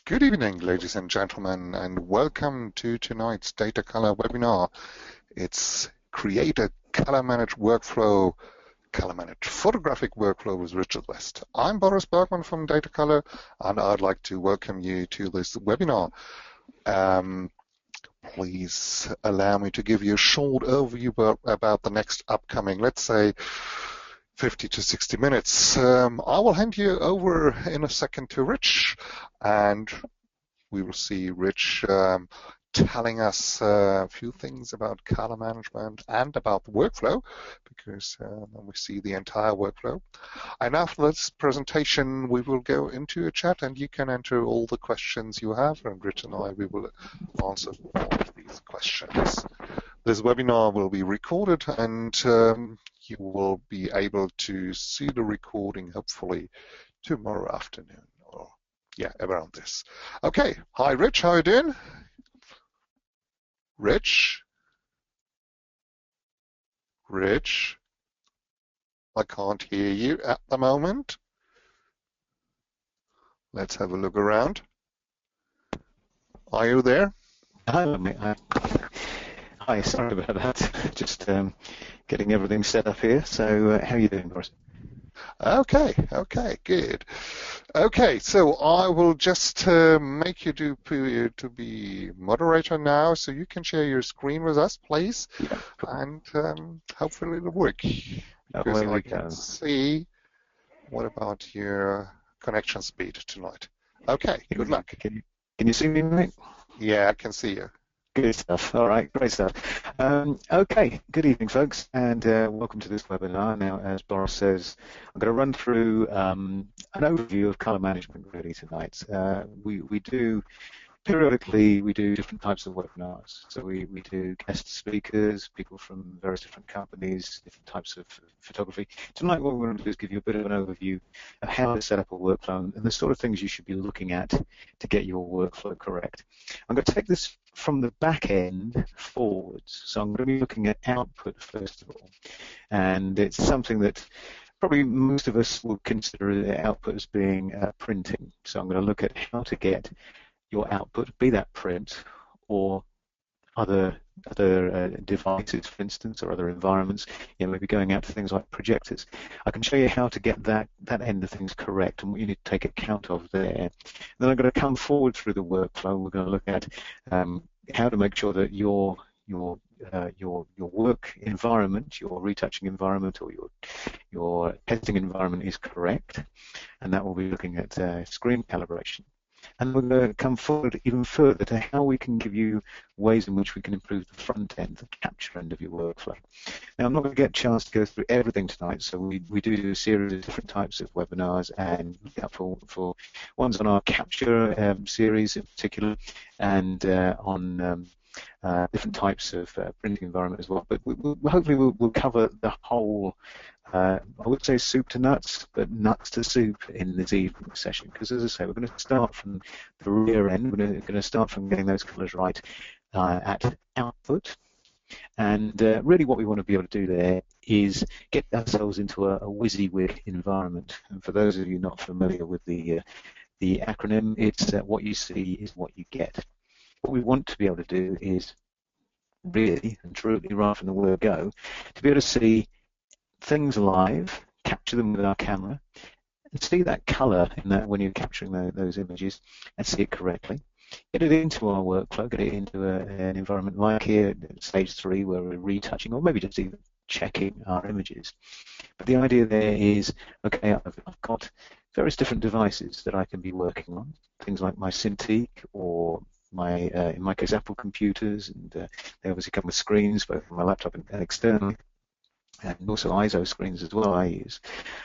Good evening, ladies and gentlemen, and welcome to tonight's Data Color webinar. It's Create a Color Managed Workflow, Color Managed Photographic Workflow with Richard West. I'm Boris Bergman from Data Color, and I'd like to welcome you to this webinar. Please allow me to give you a short overview about the next upcoming, let's say, 50 to 60 minutes. I will hand you over in a second to Rich, and we will see Rich telling us a few things about color management and about the workflow, because we see the entire workflow. And after this presentation, we will go into a chat, and you can enter all the questions you have, and Rich and we will answer all of these questions. This webinar will be recorded, and you will be able to see the recording hopefully tomorrow afternoon, or yeah, around this. Okay, hi Rich, how are you doing? Rich, I can't hear you at the moment. Let's have a look around. Are you there? Hi, mate. Hi, sorry about that. Just getting everything set up here. So how are you doing, Boris? Okay, good. Okay, so I will just make you to be moderator now, so you can share your screen with us, please, Yeah. and hopefully it'll work. Because I can see. What about your connection speed tonight? Okay, good luck. Can you see me, mate? Yeah, I can see you. Good stuff. All right, great stuff. Okay, good evening, folks, and welcome to this webinar. Now, as Boris says, I'm going to run through an overview of color management really tonight. We do periodically different types of webinars. So we do guest speakers, people from various different companies, different types of photography. Tonight what we're going to do is give you a bit of an overview of how to set up a workflow and the sort of things you should be looking at to get your workflow correct. I'm going to take this from the back end forwards. So I'm going to be looking at output first of all. And it's something that probably most of us will consider the output as being printing. So I'm going to look at how to get your output, be that print or other devices, for instance, or other environments, maybe going out to things like projectors. I can show you how to get that end of things correct and what you need to take account of there. Then I'm going to come forward through the workflow. We're going to look at how to make sure that your work environment, your retouching environment, or your testing environment is correct, and that will be looking at screen calibration. And we're going to come forward even further to how we can give you ways in which we can improve the front end, the capture end of your workflow. Now, I'm not going to get a chance to go through everything tonight, so we do a series of different types of webinars, and look out for ones on our capture series in particular, and on different types of printing environment as well. But hopefully we'll cover the whole, I would say soup to nuts, but nuts to soup in this evening session. Because as I say, we're going to start from the rear end. We're going to start from getting those colours right at output. And really what we want to be able to do there is get ourselves into a WYSIWYG environment. And for those of you not familiar with the acronym, it's what you see is what you get. What we want to be able to do is really and truly, right from the word go, to be able to see things live, capture them with our camera, and see that color in that when you're capturing those images, and see it correctly. Get it into our workflow, get it into an environment like here, stage 3, where we're retouching, or maybe just even checking our images. But the idea there is, okay, I've got various different devices that I can be working on, things like my Cintiq or my, in my case, Apple computers, and they obviously come with screens, both on my laptop and externally, and also ISO screens as well I use.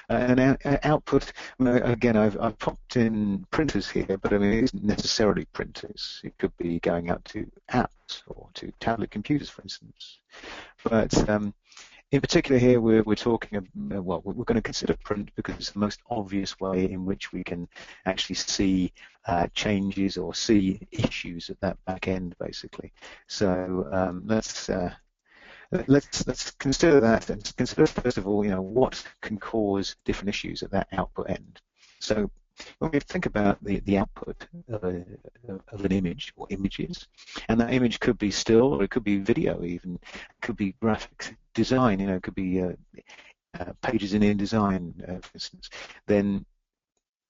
And output, again, I've popped in printers here, but I mean, it isn't necessarily printers. It could be going out to apps or to tablet computers, for instance. But in particular here, we're talking, well, we're going to consider print because it's the most obvious way in which we can actually see changes or see issues at that back end, basically. So let's consider that, and consider first of all, what can cause different issues at that output end. So when we think about the output of an image or images, and that image could be still, or it could be video even, it could be graphic design, it could be pages in InDesign, for instance, then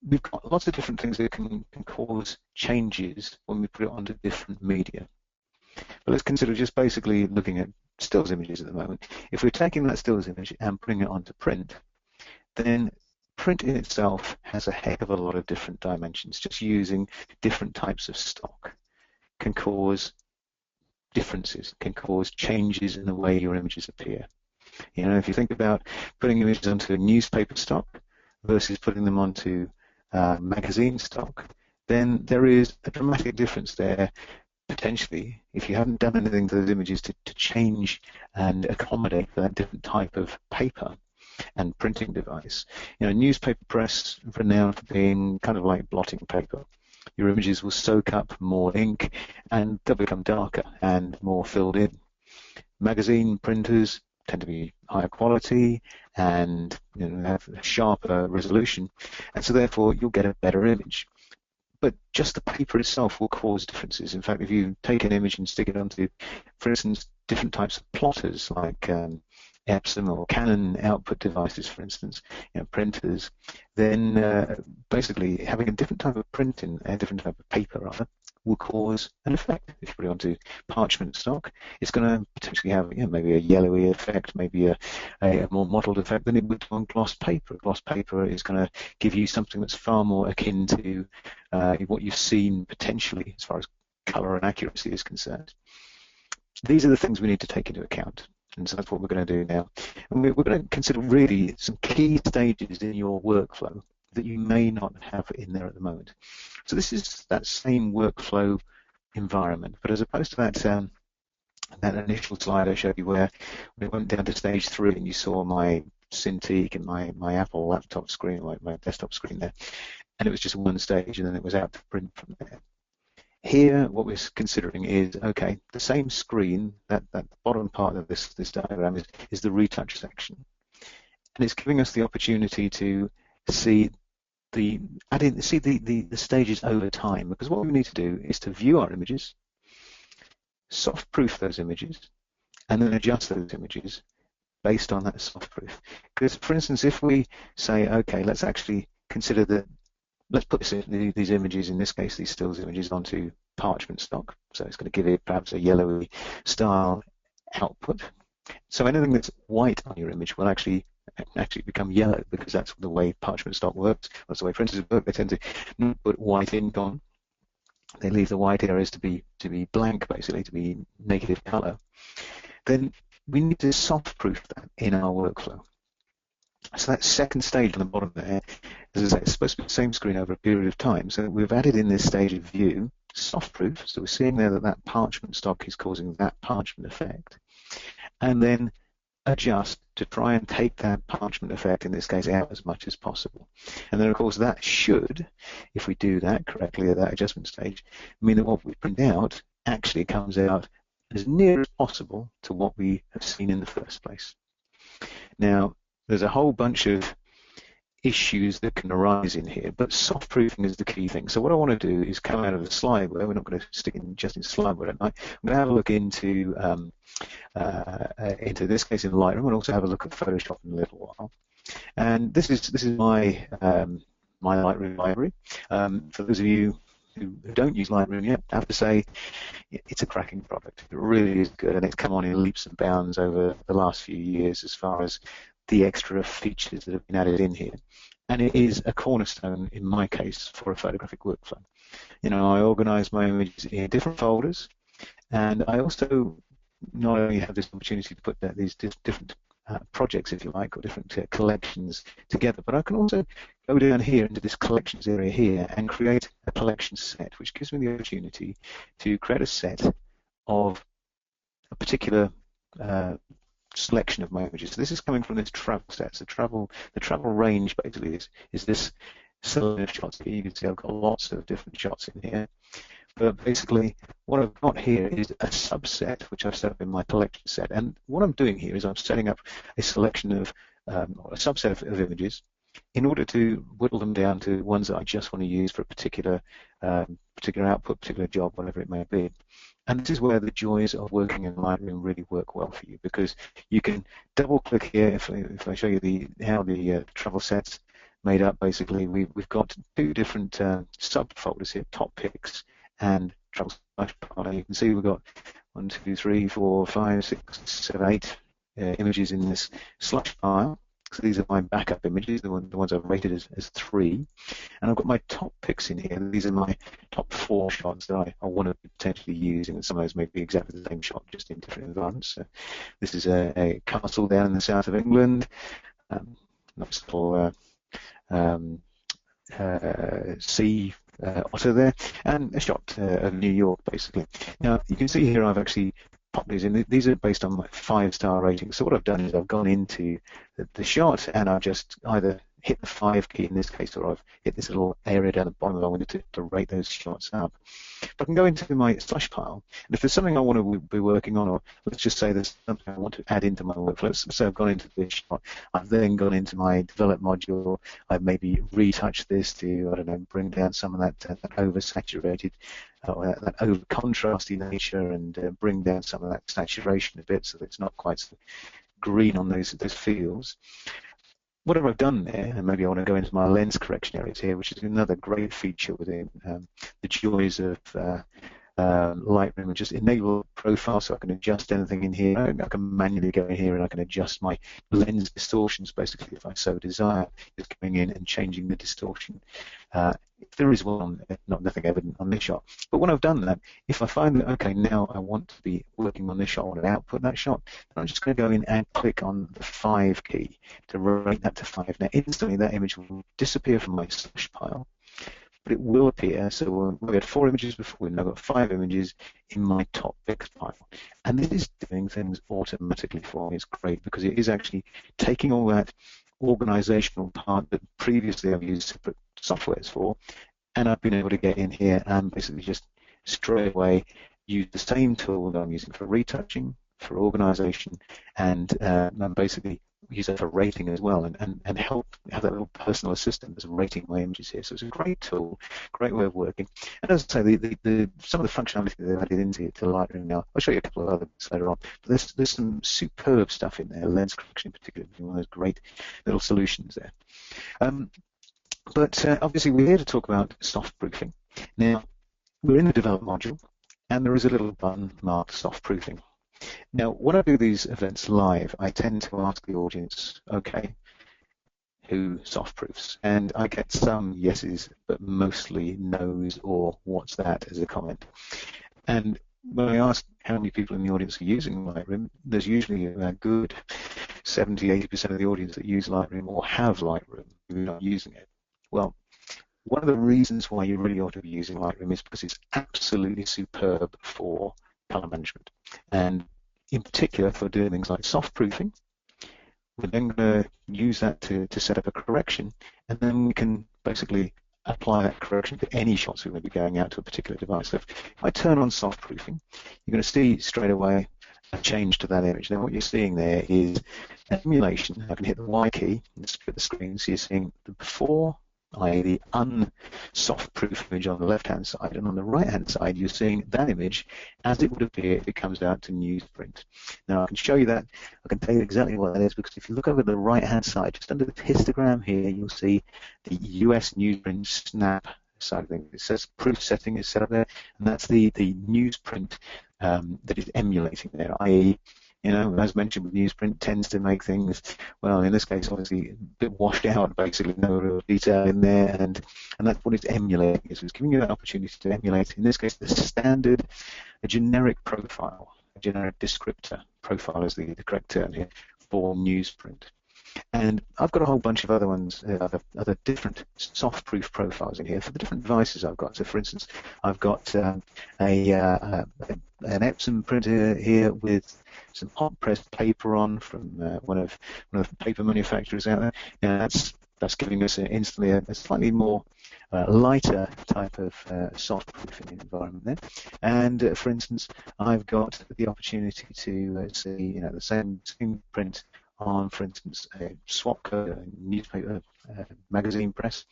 we've got lots of different things that can cause changes when we put it onto different media. But let's consider just basically looking at stills images at the moment. If we're taking that stills image and putting it onto print, then print in itself has a heck of a lot of different dimensions. Just using different types of stock can cause differences, can cause changes in the way your images appear. If you think about putting images onto a newspaper stock versus putting them onto magazine stock, then there is a dramatic difference there, potentially, if you haven't done anything to those images to change and accommodate for that different type of paper and printing device. Newspaper press renowned for being kind of like blotting paper. Your images will soak up more ink and they'll become darker and more filled in. Magazine printers tend to be higher quality and have a sharper resolution, and so therefore you'll get a better image. But just the paper itself will cause differences. In fact, if you take an image and stick it onto, for instance, different types of plotters like Epson or Canon output devices, for instance, printers, then basically having a different type of printing, a different type of paper rather, will cause an effect. If you put it onto parchment stock, it's going to potentially have maybe a yellowy effect, maybe a more mottled effect than it would on gloss paper. Gloss paper is going to give you something that's far more akin to what you've seen potentially as far as colour and accuracy is concerned. These are the things we need to take into account. And so that's what we're going to do now. And we're going to consider really some key stages in your workflow that you may not have in there at the moment. So this is that same workflow environment, but as opposed to that initial slide I showed you where we went down to stage 3 and you saw my Cintiq and my Apple laptop screen, my desktop screen there, and it was just one stage and then it was out to print from there. Here, what we're considering is, okay, the same screen, that bottom part of this diagram is the retouch section. And it's giving us the opportunity to see the stages over time, because what we need to do is to view our images, soft proof those images, and then adjust those images based on that soft proof. Because, for instance, if we say, okay, let's actually consider that, let's put these images, in this case, these stills images, onto parchment stock. So it's going to give it perhaps a yellowy style output. So anything that's white on your image will actually become yellow, because that's the way parchment stock works. That's the way printers work. They tend to not put white ink on. They leave the white areas to be blank, basically, to be negative color. Then we need to soft proof that in our workflow. So that second stage on the bottom there, as I say, it's supposed to be the same screen over a period of time. So we've added in this stage of view, soft proof. So we're seeing there that parchment stock is causing that parchment effect. And then adjust to try and take that parchment effect, in this case, out as much as possible. And then, of course, that should, if we do that correctly at that adjustment stage, mean that what we print out actually comes out as near as possible to what we have seen in the first place. Now, there's a whole bunch of issues that can arise in here, but soft proofing is the key thing. So what I want to do is come out of the slideware. We're not going to stick in just in slideware at night. I'm going to have a look into this case in Lightroom, and also have a look at Photoshop in a little while. And this is my my Lightroom library. For those of you who don't use Lightroom yet, I have to say it's a cracking product. It really is good, and it's come on in leaps and bounds over the last few years as far as the extra features that have been added in here. And it is a cornerstone, in my case, for a photographic workflow. I organize my images in different folders, and I also not only have this opportunity to put these different projects, if you like, or different collections together, but I can also go down here into this collections area here and create a collection set, which gives me the opportunity to create a set of a particular selection of my images. So this is coming from this travel set. So the travel range basically is this selection of shots here. You can see I've got lots of different shots in here. But basically what I've got here is a subset which I've set up in my collection set. And what I'm doing here is I'm setting up a selection of, or a subset of images in order to whittle them down to ones that I just want to use for a particular output, particular job, whatever it may be. And this is where the joys of working in Lightroom really work well for you, because you can double click here. If I show you how the travel set's made up, basically we've got two different subfolders here: top picks and travel slash pile. You can see we've got 1, 2, 3, 4, 5, 6, 7, 8 images in this slush pile. So these are my backup images, the ones I've rated as 3. And I've got my top picks in here. These are my top 4 shots that I want to be potentially using, and some of those may be exactly the same shot, just in different environments. So this is a castle down in the south of England. Nice little sea otter there, and a shot of New York, basically. Now, you can see here I've actually pop these in. These are based on my 5-star rating. So what I've done is I've gone into the shot and I've just either hit the 5 key in this case, or I've hit this little area down the bottom of the window to rate those shots up. But I can go into my slush pile, and if there's something I want to be working on, or let's just say there's something I want to add into my workflow, so I've gone into this shot, I've then gone into my develop module, I've maybe retouched this to, I don't know, bring down some of that oversaturated, that over contrasty nature, and bring down some of that saturation a bit so that it's not quite so green on those fields. What have I done there? And maybe I want to go into my lens correction areas here, which is another great feature within the joys of Lightroom, and just enable profile, so I can adjust anything in here. I can manually go in here and I can adjust my lens distortions, basically, if I so desire, just going in and changing the distortion. If there is one, nothing evident on this shot. But when I've done that, if I find that, okay, now I want to be working on this shot, I want to output that shot, then I'm just going to go in and click on the 5 key to rate that to 5. Now, instantly that image will disappear from my slush pile, but it will appear. So we had 4 images before, we've now got 5 images in my top picks pile. And this is doing things automatically for me. It's great because it is actually taking all that organizational part that previously I've used separate softwares for, and I've been able to get in here and basically just straight away use the same tool that I'm using for retouching, for organization, and basically use that for rating as well, and help have that little personal assistant that's rating my images here. So it's a great tool, great way of working. And as I say, some of the functionality that they've added into Lightroom now, I'll show you a couple of other bits later on, but there's some superb stuff in there, lens correction in particular, one of those great little solutions there. But obviously we're here to talk about soft proofing. Now, we're in the develop module, and there is a little button marked soft proofing. Now, when I do these events live, I tend to ask the audience, okay, who soft proofs? And I get some yeses, but mostly no's or what's that as a comment. And when I ask how many people in the audience are using Lightroom, there's usually a good 70–80% of the audience that use Lightroom or have Lightroom who are not using it. Well, one of the reasons why you really ought to be using Lightroom is because it's absolutely superb for color management, and in particular for doing things like soft proofing. We're then going to use that to set up a correction, and then we can basically apply that correction to any shots we may be going out to a particular device. So if I turn on soft proofing, you're going to see straight away a change to that image. Now what you're seeing there is emulation. I can hit the Y key and split the screen, so you're seeing the before, i.e. the unsoft proof image on the left-hand side, and on the right-hand side you're seeing that image as it would appear if it comes out to newsprint. Now I can show you that, I can tell you exactly what that is, because if you look over the right-hand side, just under the histogram here, you'll see the US newsprint snap side of things. It says proof setting is set up there, and that's the newsprint that is emulating there, i.e. you know, as mentioned with newsprint, tends to make things, well, in this case, obviously, a bit washed out, basically, no real detail in there, and that's what it's emulating. So it's giving you that opportunity to emulate, in this case, the standard, a generic profile, a generic descriptor profile is the correct term here, for newsprint. And I've got a whole bunch of other ones, other different soft proof profiles in here for the different devices I've got. So, for instance, I've got an Epson printer here with some hot pressed paper on from one of the paper manufacturers out there. Now that's giving us instantly a slightly more lighter type of soft proofing environment there. And for instance, I've got the opportunity to see, you know, the same print on, for instance, a swap code, a newspaper, magazine press,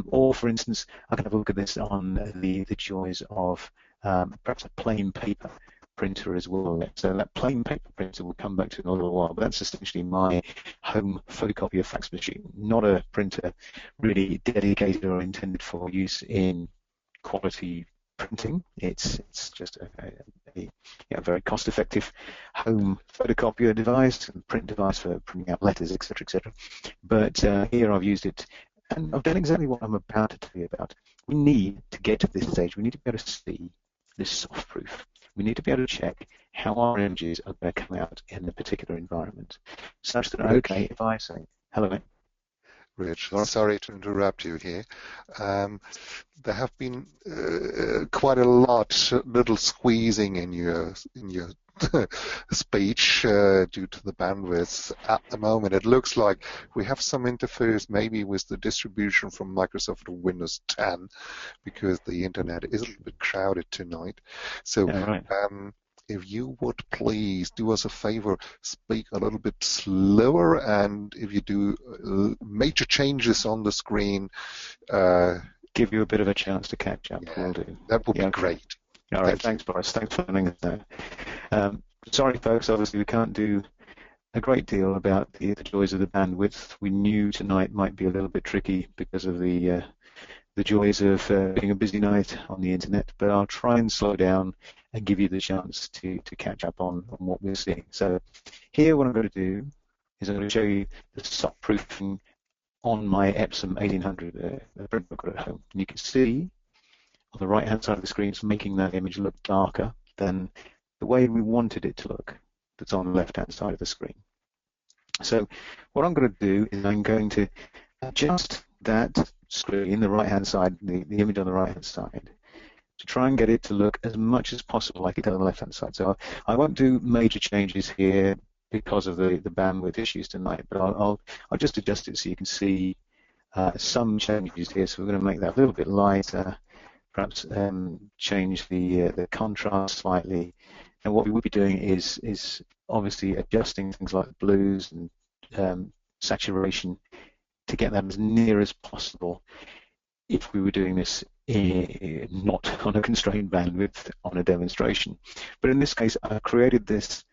or for instance, I can have a look at this on the joys of perhaps a plain paper printer as well. So that plain paper printer will come back to in a little while, but that's essentially my home photocopier fax machine, not a printer really dedicated or intended for use in quality printing. It's just a very cost-effective home photocopier device and print device for printing out letters, etc., etc. But here I've used it, and I've done exactly what I'm about to tell you about. We need to get to this stage. We need to be able to see this soft proof. We need to be able to check how our images are going to come out in a particular environment, such that, okay, if I say, hello, mate. Rich, sorry to interrupt you here. There have been quite a little squeezing in your speech due to the bandwidth at the moment. It looks like we have some interference maybe with the distribution from Microsoft or Windows 10 because the internet is a little bit crowded tonight. So if you would please do us a favor, speak a little bit slower, and if you do major changes on the screen, give you a bit of a chance to catch up. Yeah, that would be great. All right, thanks, Boris. Thanks for letting us know. Sorry, folks, obviously we can't do a great deal about the joys of the bandwidth. We knew tonight might be a little bit tricky because of the joys of being a busy night on the internet, but I'll try and slow down and give you the chance to catch up on what we're seeing. So here what I'm going to do is I'm going to show you the soft proofing on my Epson 1800 print book at home. And you can see on the right hand side of the screen it's making that image look darker than the way we wanted it to look that's on the left hand side of the screen. So what I'm going to do is I'm going to adjust that screen, the right hand side, the image on the right hand side, to try and get it to look as much as possible like it does on the left hand side. So I won't do major changes here because of the bandwidth issues tonight, but I'll just adjust it so you can see some changes here. So we're going to make that a little bit lighter, perhaps change the contrast slightly. And what we would be doing is obviously adjusting things like blues and saturation to get that as near as possible if we were doing this not on a constrained bandwidth on a demonstration. But in this case, I've created this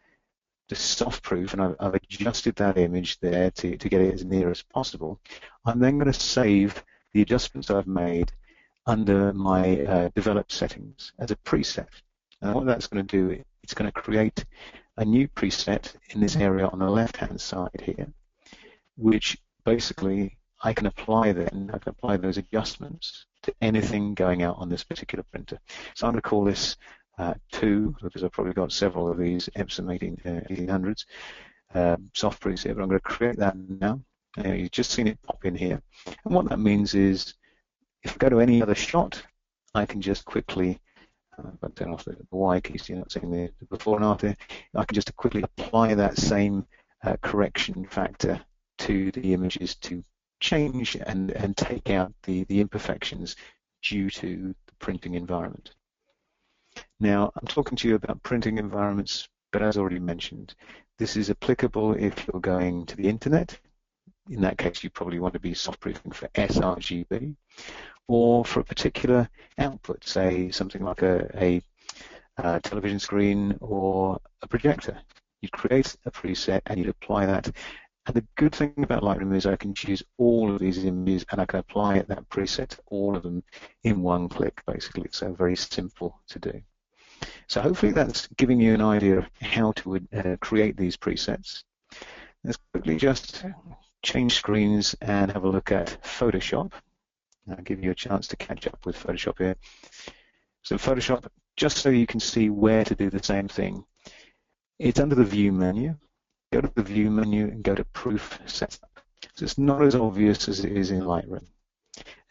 soft proof, and I've adjusted that image there to get it as near as possible. I'm then going to save the adjustments I've made under my developed settings as a preset. And what that's going to do, it's going to create a new preset in this area on the left-hand side here, which basically I can apply those adjustments to anything going out on this particular printer. So I'm going to call this 2, because I've probably got several of these Epson 1800s soft proofs here, but I'm going to create that now. You've just seen it pop in here. And what that means is if I go to any other shot, I can just quickly, if I turn off the Y key so you're not seeing the before and after, I can just quickly apply that same correction factor to the images to change and take out the imperfections due to the printing environment. Now, I'm talking to you about printing environments, but as already mentioned, this is applicable if you're going to the internet. In that case, you probably want to be soft proofing for sRGB, or for a particular output, say something like a television screen or a projector. You'd create a preset and you'd apply that. And the good thing about Lightroom is I can choose all of these images and I can apply that preset to all of them in one click, basically. So very simple to do. So hopefully that's giving you an idea of how to create these presets. Let's quickly just change screens and have a look at Photoshop. I'll give you a chance to catch up with Photoshop here. So Photoshop, just so you can see where to do the same thing, it's under the View menu. Go to the View menu and go to Proof Setup. So it's not as obvious as it is in Lightroom.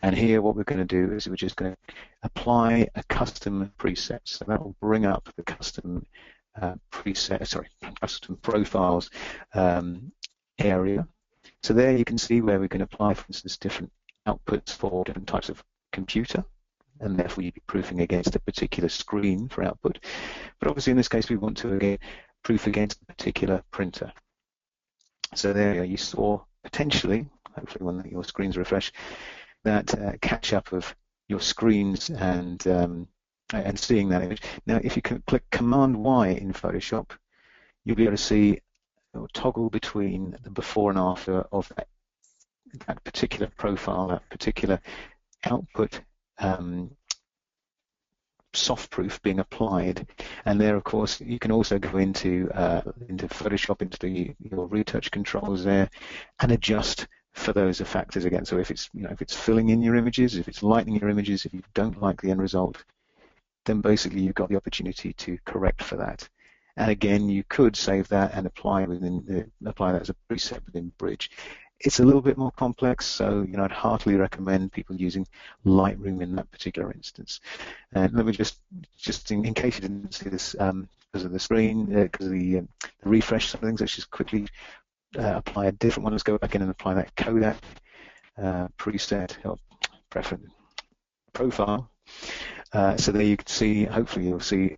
And here what we're going to do is we're just going to apply a custom preset. So that will bring up the custom custom profiles area. So there you can see where we can apply, for instance, different outputs for different types of computer, and therefore you'd be proofing against a particular screen for output. But obviously in this case we want to again proof against a particular printer. So there you saw potentially, hopefully when your screens refresh, that catch up of your screens and seeing that image. Now, if you can click Command Y in Photoshop, you'll be able to see or toggle between the before and after of that particular profile, that particular output soft proof being applied. And there, of course, you can also go into Photoshop, into your retouch controls there, and adjust for those factors again. So if it's filling in your images, if it's lightening your images, if you don't like the end result, then basically you've got the opportunity to correct for that. And again, you could save that and apply that as a preset within Bridge. It's a little bit more complex, so I'd heartily recommend people using Lightroom in that particular instance. And let me just in case you didn't see this because of the screen, because of the refresh side of things, let's just quickly apply a different one. Let's go back in and apply that Kodak preset or preference profile. So there you can see, hopefully you'll see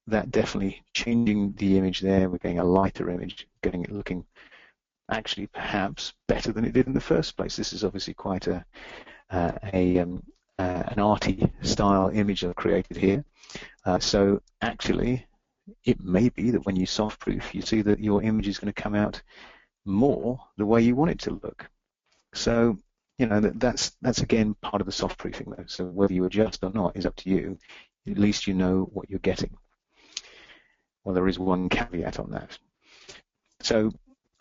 that definitely changing the image there. We're getting a lighter image, getting it looking actually perhaps better than it did in the first place. This is obviously quite an arty style image I've created here. So actually it may be that when you soft proof, you see that your image is going to come out more the way you want it to look. So that's again part of the soft proofing though. So whether you adjust or not is up to you. At least you know what you're getting. Well, there is one caveat on that. So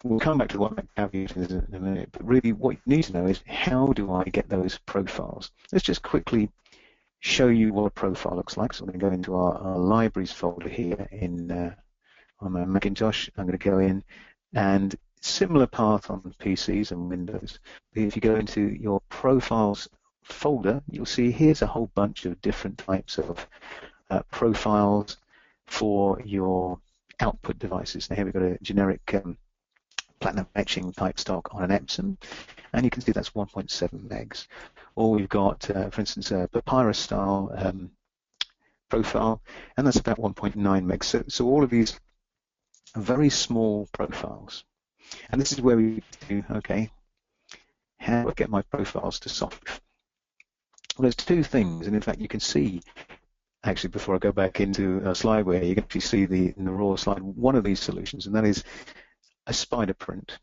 we'll come back to what that caveat is in a minute, but really what you need to know is how do I get those profiles? Let's just quickly show you what a profile looks like. So I'm going to go into our libraries folder here on my Macintosh. I'm going to go in, and similar path on PCs and Windows. But if you go into your profiles folder, you'll see here's a whole bunch of different types of profiles for your output devices. Now here we've got a generic platinum etching type stock on an Epson, and you can see that's 1.7 megs. Or we've got, for instance, a papyrus style profile, and that's about 1.9 megs. So all of these are very small profiles. And this is where we do, okay, how do I get my profiles to soft proof? Well, there's two things, and in fact you can see, actually before I go back into a slide where you can actually see in the raw slide one of these solutions, and that is a spider print.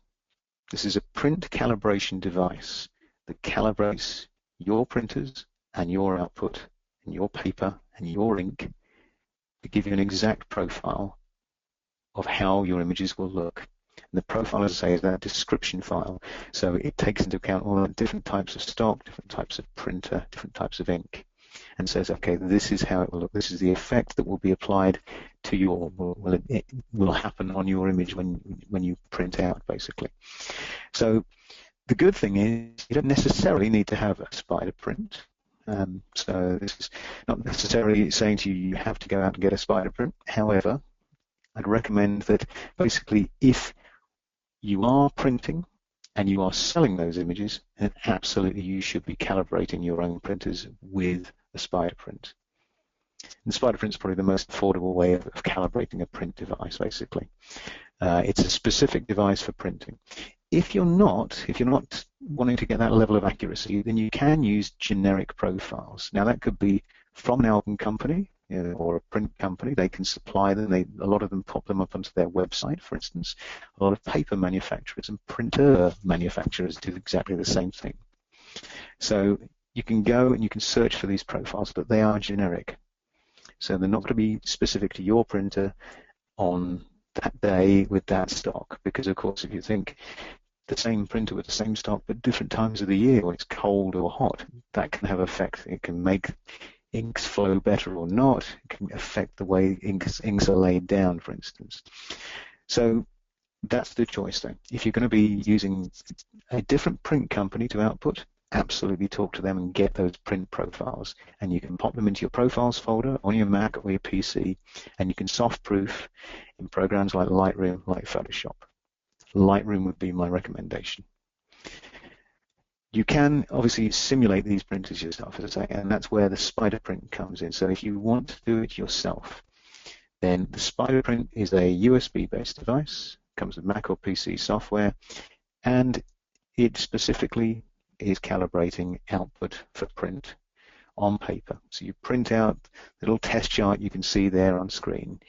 This is a print calibration device that calibrates your printers and your output and your paper and your ink to give you an exact profile of how your images will look. And the profile, as I say, is that description file. So it takes into account all the different types of stock, different types of printer, different types of ink, and says, okay, this is how it will look. This is the effect that will be applied to it will happen on your image when you print out, basically. So the good thing is you don't necessarily need to have a spider print. So this is not necessarily saying to you you have to go out and get a spider print. However, I'd recommend that basically if you are printing and you are selling those images, then absolutely you should be calibrating your own printers with a spider print. And the spider print is probably the most affordable way of calibrating a print device, basically. It's a specific device for printing. If you're not wanting to get that level of accuracy, then you can use generic profiles. Now that could be from an album company, or a print company. They can supply them. A lot of them pop them up onto their website, for instance. A lot of paper manufacturers and printer manufacturers do exactly the same thing. So you can go and you can search for these profiles, but they are generic. So they're not going to be specific to your printer on that day with that stock, because of course if you think the same printer with the same stock but different times of the year when it's cold or hot, that can have effect. It can make inks flow better or not. It can affect the way inks are laid down, for instance. So that's the choice then. If you're going to be using a different print company to output, absolutely talk to them and get those print profiles. And you can pop them into your profiles folder on your Mac or your PC, and you can soft proof in programs like Lightroom, like Photoshop. Lightroom would be my recommendation. You can obviously simulate these printers yourself, as I say, and that's where the spider print comes in. So if you want to do it yourself, then the spider print is a USB-based device, comes with Mac or PC software, and it specifically is calibrating output for print on paper. So you print out the little test chart you can see there on screen,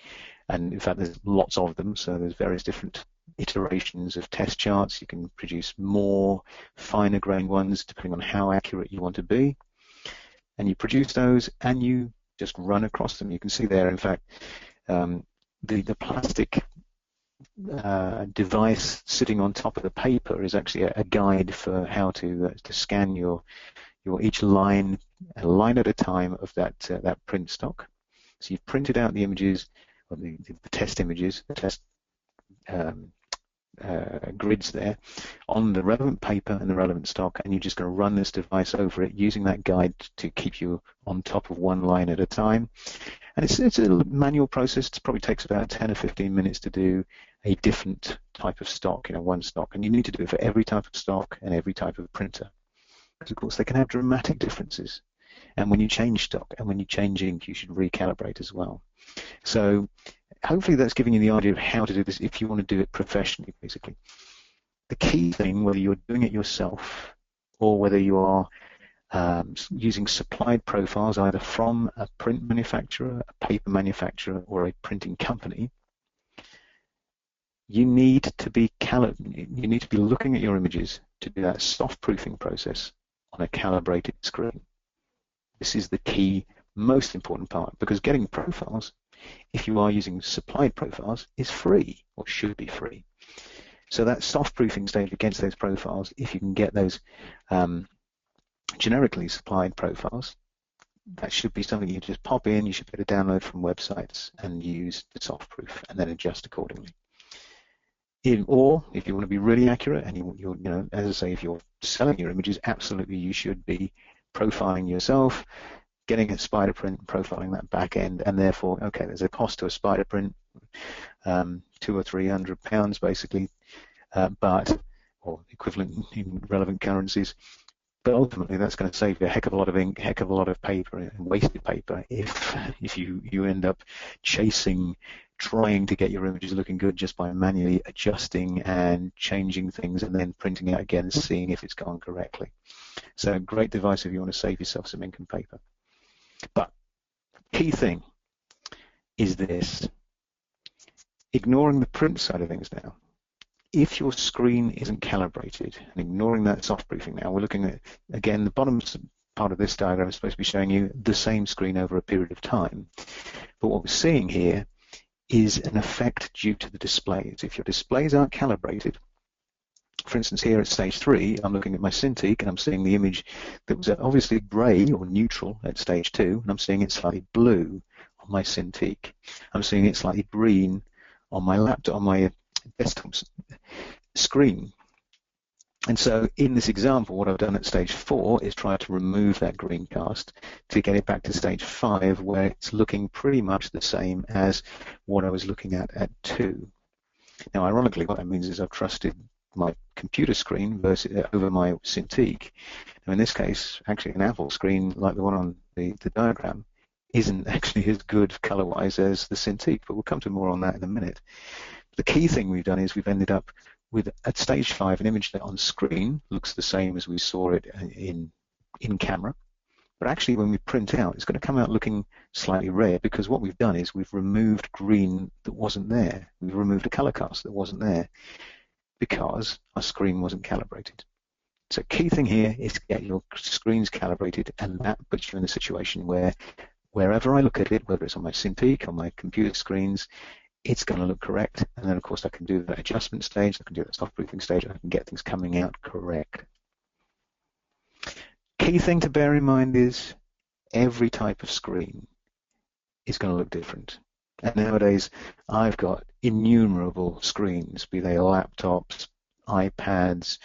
and in fact there's lots of them, so there's various different iterations of test charts. You can produce more finer grained ones depending on how accurate you want to be, and you produce those and you just run across them. You can see there, in fact, the plastic device sitting on top of the paper is actually a guide for how to scan your each line, a line at a time of that print stock. So you've printed out the images, or the test images, the test grids there on the relevant paper and the relevant stock, and you're just going to run this device over it using that guide to keep you on top of one line at a time. And it's a manual process. It probably takes about 10 or 15 minutes to do a different type of stock, one stock, and you need to do it for every type of stock and every type of printer, because of course they can have dramatic differences. And when you change stock and when you change ink, you should recalibrate as well. So hopefully that's giving you the idea of how to do this if you want to do it professionally, basically. The key thing, whether you're doing it yourself or whether you are using supplied profiles either from a print manufacturer, a paper manufacturer, or a printing company, you need to be looking at your images to do that soft proofing process on a calibrated screen. This is the key, most important part, because getting profiles, if you are using supplied profiles, is free or should be free. So that soft proofing stage against those profiles, if you can get those generically supplied profiles, that should be something you just pop in. You should be able to download from websites and use the soft proof and then adjust accordingly. Or if you want to be really accurate, and you as I say, if you're selling your images, absolutely you should be profiling yourself, getting a spider print, profiling that back end, and therefore, okay, there's a cost to a spider print, £200 or £300 basically, or equivalent in relevant currencies. But ultimately, that's going to save you a heck of a lot of ink, heck of a lot of paper, and wasted paper if you end up trying to get your images looking good just by manually adjusting and changing things and then printing out again, seeing if it's gone correctly. So a great device if you want to save yourself some ink and paper. But key thing is this: ignoring the print side of things now. If your screen isn't calibrated, and ignoring that soft proofing now, we're looking at, again, the bottom part of this diagram is supposed to be showing you the same screen over a period of time. But what we're seeing here is an effect due to the displays. If your displays aren't calibrated, for instance, here at stage 3, I'm looking at my Cintiq and I'm seeing the image that was obviously grey or neutral at stage 2, and I'm seeing it slightly blue on my Cintiq. I'm seeing it slightly green on my laptop, on my desktop screen. And so in this example, what I've done at stage 4 is try to remove that green cast to get it back to stage 5, where it's looking pretty much the same as what I was looking at 2. Now, ironically, what that means is I've trusted my computer screen over my Cintiq. Now, in this case, actually an Apple screen like the one on the diagram isn't actually as good color-wise as the Cintiq, but we'll come to more on that in a minute. The key thing we've done is we've ended up with, at stage 5, an image that on screen looks the same as we saw it in camera, but actually when we print out, it's going to come out looking slightly red, because what we've done is we've removed green that wasn't there. We've removed a color cast that wasn't there because our screen wasn't calibrated. So key thing here is to get your screens calibrated, and that puts you in a situation where wherever I look at it, whether it's on my Cintiq, on my computer screens, it's going to look correct. And then, of course, I can do that adjustment stage, I can do that soft proofing stage, and I can get things coming out correct. Key thing to bear in mind is every type of screen is going to look different. And nowadays, I've got innumerable screens, be they laptops, iPads,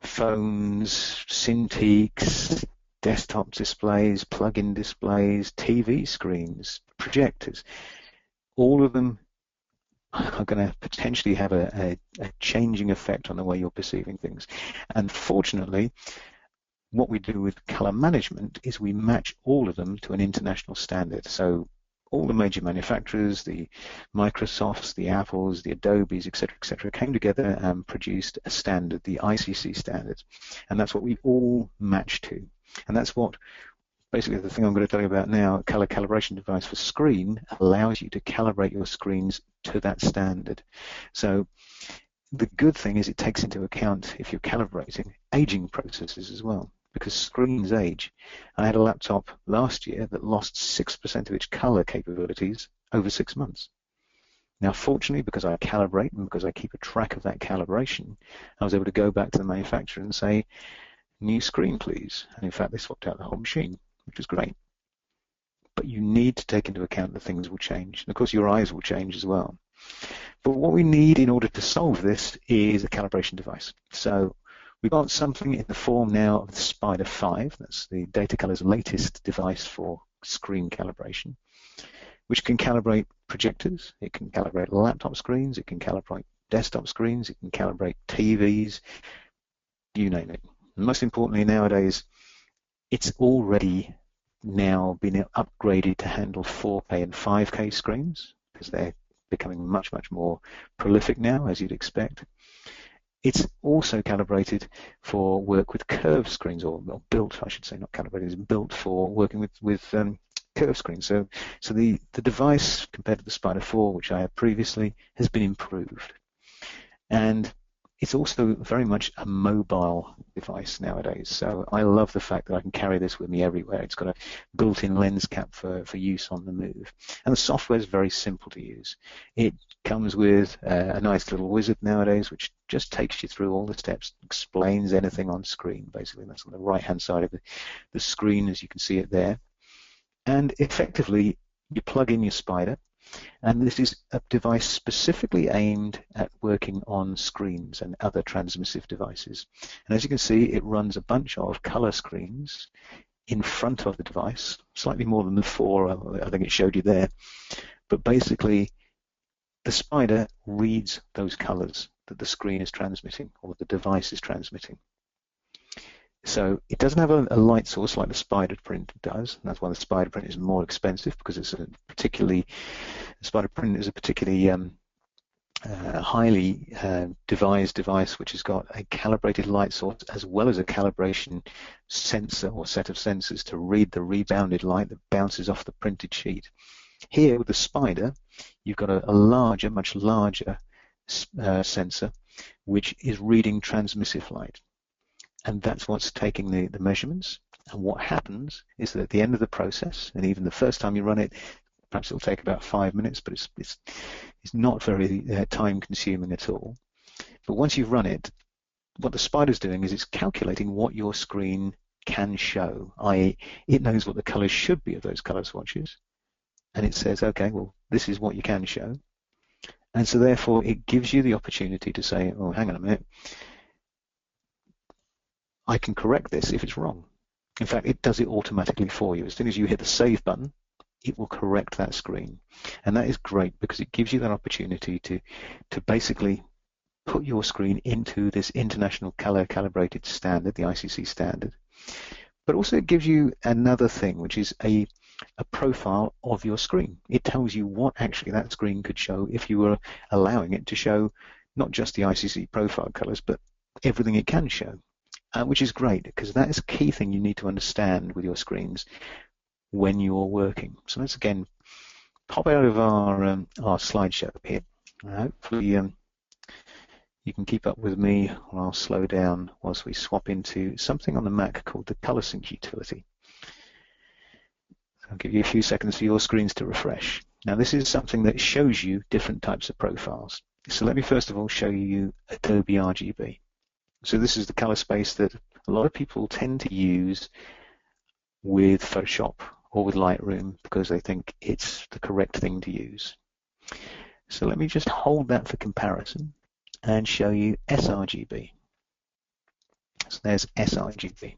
phones, Cintiqs, desktop displays, plug-in displays, TV screens, projectors. All of them are going to potentially have a changing effect on the way you're perceiving things. And fortunately, what we do with color management is we match all of them to an international standard. So all the major manufacturers, the Microsofts, the Apples, the Adobes, etc., came together and produced a standard, the ICC standard. And that's what we all match to. And that's what, basically the thing I'm going to tell you about now, a color calibration device for screen allows you to calibrate your screens to that standard. So the good thing is it takes into account, if you're calibrating, aging processes as well, because screens age. I had a laptop last year that lost 6% of its color capabilities over 6 months. Now, fortunately, because I calibrate and because I keep a track of that calibration, I was able to go back to the manufacturer and say, new screen, please. And in fact, they swapped out the whole machine, which is great. But you need to take into account that things will change. And of course, your eyes will change as well. But what we need in order to solve this is a calibration device. So we've got something in the form now of the Spider 5. That's the Datacolor's latest device for screen calibration, which can calibrate projectors. It can calibrate laptop screens. It can calibrate desktop screens. It can calibrate TVs, you name it. And most importantly nowadays, it's already now been upgraded to handle 4K and 5K screens because they're becoming much, much more prolific now, as you'd expect. It's also calibrated for work with curved screens, or built, I should say, not calibrated, it's built for working with curved screens. So the device, compared to the Spider 4, which I had previously, has been improved. And it's also very much a mobile device nowadays. So I love the fact that I can carry this with me everywhere. It's got a built-in lens cap for use on the move. And the software is very simple to use. It comes with a nice little wizard nowadays, which just takes you through all the steps, explains anything on screen, basically. That's on the right-hand side of the screen, as you can see it there. And effectively, you plug in your Spider, and this is a device specifically aimed at working on screens and other transmissive devices. And as you can see, it runs a bunch of color screens in front of the device, slightly more than the 4 I think it showed you there. But basically, the Spider reads those colors that the screen is transmitting, or the device is transmitting. So it doesn't have a light source like the Spider print does, and that's why the Spider print is more expensive, because it's the Spider print is a particularly highly devised device which has got a calibrated light source as well as a calibration sensor or set of sensors to read the rebounded light that bounces off the printed sheet. Here with the Spider, you've got a larger, much larger sensor which is reading transmissive light. And that's what's taking the measurements. And what happens is that at the end of the process, and even the first time you run it, perhaps it'll take about 5 minutes, but it's not very time-consuming at all. But once you've run it, what the Spider's doing is it's calculating what your screen can show, i.e. it knows what the colors should be of those color swatches, and it says, okay, well, this is what you can show. And so therefore, it gives you the opportunity to say, oh, hang on a minute, I can correct this if it's wrong. In fact, it does it automatically for you. As soon as you hit the save button, it will correct that screen. And that is great because it gives you that opportunity to basically put your screen into this international color calibrated standard, the ICC standard. But also it gives you another thing, which is a profile of your screen. It tells you what actually that screen could show if you were allowing it to show not just the ICC profile colors, but everything it can show. Which is great because that is a key thing you need to understand with your screens when you're working. So let's again pop out of our slideshow here. Hopefully you can keep up with me, or I'll slow down whilst we swap into something on the Mac called the Color Sync utility. So I'll give you a few seconds for your screens to refresh. Now this is something that shows you different types of profiles. So let me first of all show you Adobe RGB. So this is the color space that a lot of people tend to use with Photoshop or with Lightroom because they think it's the correct thing to use. So let me just hold that for comparison and show you sRGB. So there's sRGB.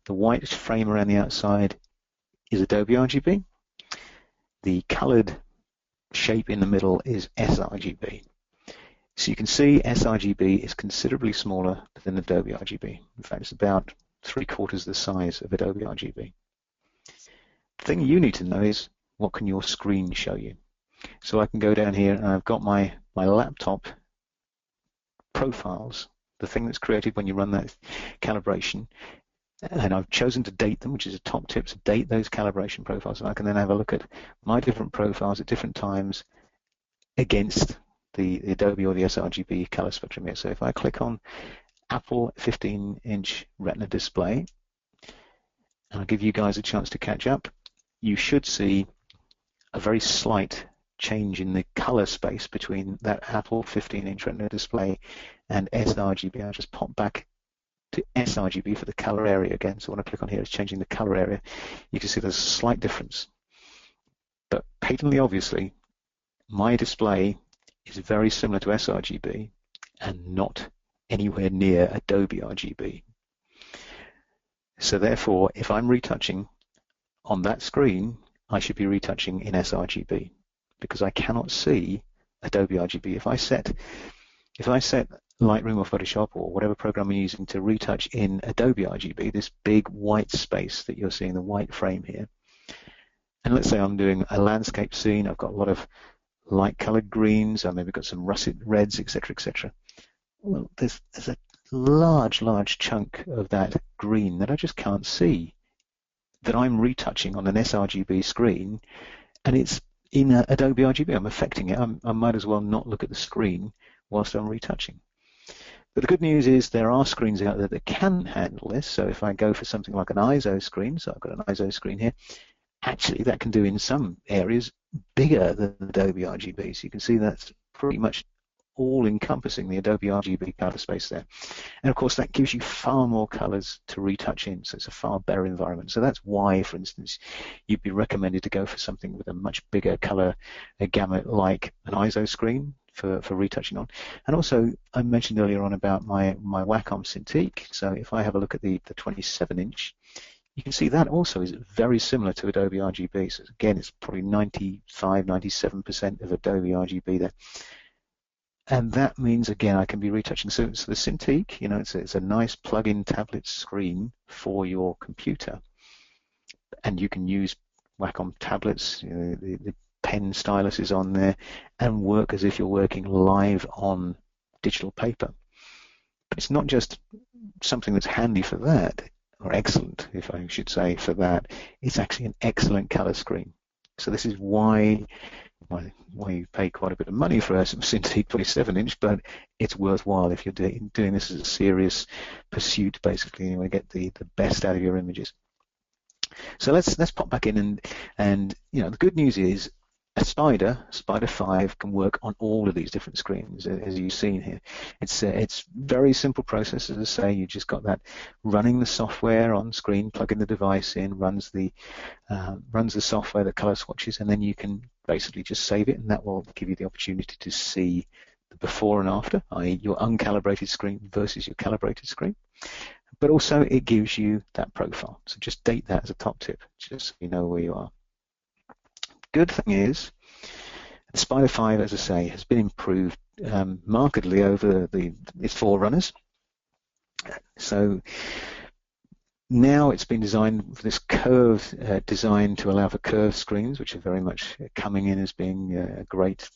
The white frame around the outside is Adobe RGB. The colored shape in the middle is sRGB. So you can see sRGB is considerably smaller than Adobe RGB. In fact, it's about 3/4 the size of Adobe RGB. The thing you need to know is what can your screen show you? So I can go down here and I've got my laptop profiles, the thing that's created when you run that calibration, and I've chosen to date them, which is a top tip, to date those calibration profiles, and I can then have a look at my different profiles at different times against the Adobe or the sRGB color spectrum here. So if I click on Apple 15-inch Retina display, and I'll give you guys a chance to catch up, you should see a very slight change in the color space between that Apple 15-inch Retina display and sRGB. I'll just pop back to sRGB for the color area again. So when I click on here, it's changing the color area. You can see there's a slight difference. But patently obviously, my display is very similar to sRGB and not anywhere near Adobe RGB. So therefore, if I'm retouching on that screen, I should be retouching in sRGB because I cannot see Adobe RGB. If I set Lightroom or Photoshop or whatever program I'm using to retouch in Adobe RGB, this big white space that you're seeing, the white frame here, and let's say I'm doing a landscape scene, I've got a lot of light colored greens, I've maybe got some russet reds, etc., etc. Well, there's a large chunk of that green that I just can't see, that I'm retouching on an sRGB screen, and it's in Adobe RGB. I'm affecting it. I might as well not look at the screen whilst I'm retouching. But the good news is there are screens out there that can handle this. So if I go for something like an ISO screen, so I've got an ISO screen here, actually that can do in some areas bigger than Adobe RGB. So you can see that's pretty much all encompassing the Adobe RGB color space there. And of course that gives you far more colors to retouch in, so it's a far better environment. So that's why, for instance, you'd be recommended to go for something with a much bigger color gamut like an ISO screen for retouching on. And also I mentioned earlier on about my Wacom Cintiq. So if I have a look at the 27-inch, you can see that also is very similar to Adobe RGB. So again, it's probably 95-97% of Adobe RGB there. And that means, again, I can be retouching. So the Cintiq, you know, it's a nice plug-in tablet screen for your computer. And you can use Wacom tablets, you know, the pen stylus is on there, and work as if you're working live on digital paper. But it's not just something that's handy for that, or excellent, if I should say, for that. It's actually an excellent color screen. So this is why you pay quite a bit of money for a Cintiq 27-inch, but it's worthwhile if you're doing this as a serious pursuit. Basically, you want to get the best out of your images. So let's pop back in, and you know, the good news is a Spider 5 can work on all of these different screens, as you've seen here. It's very simple process, as I say. You just got that running the software on screen, plugging the device in, runs the software that color swatches, and then you can basically just save it, and that will give you the opportunity to see the before and after, i.e. your uncalibrated screen versus your calibrated screen. But also it gives you that profile. So just date that as a top tip, just so you know where you are. Good thing is, the Spider 5, as I say, has been improved markedly over its forerunners. So now it's been designed for this curved design to allow for curved screens, which are very much coming in as being a great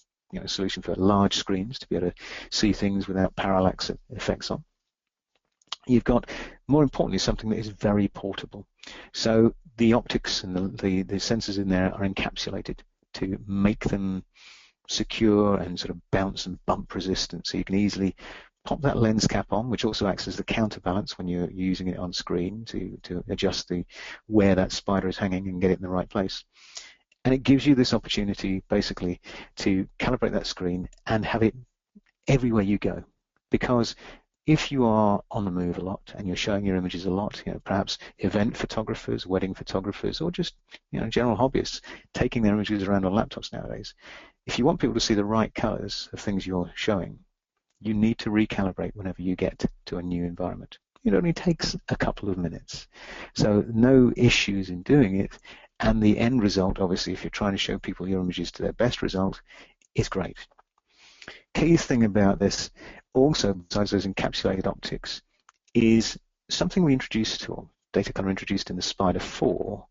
solution for large screens to be able to see things without parallax effects on. You've got, more importantly, something that is very portable. So the optics and the sensors in there are encapsulated to make them secure and sort of bounce and bump resistant. So you can easily pop that lens cap on, which also acts as the counterbalance when you're using it on screen to adjust where that spider is hanging and get it in the right place. And it gives you this opportunity basically to calibrate that screen and have it everywhere you go. Because if you are on the move a lot and you're showing your images a lot, perhaps event photographers, wedding photographers, or just general hobbyists taking their images around on laptops nowadays, if you want people to see the right colors of things you're showing, you need to recalibrate whenever you get to a new environment. It only takes a couple of minutes. So no issues in doing it, and the end result, obviously, if you're trying to show people your images to their best result, is great. Key thing about this, also besides those encapsulated optics, is something we introduced, or Data Color introduced in the Spider 4,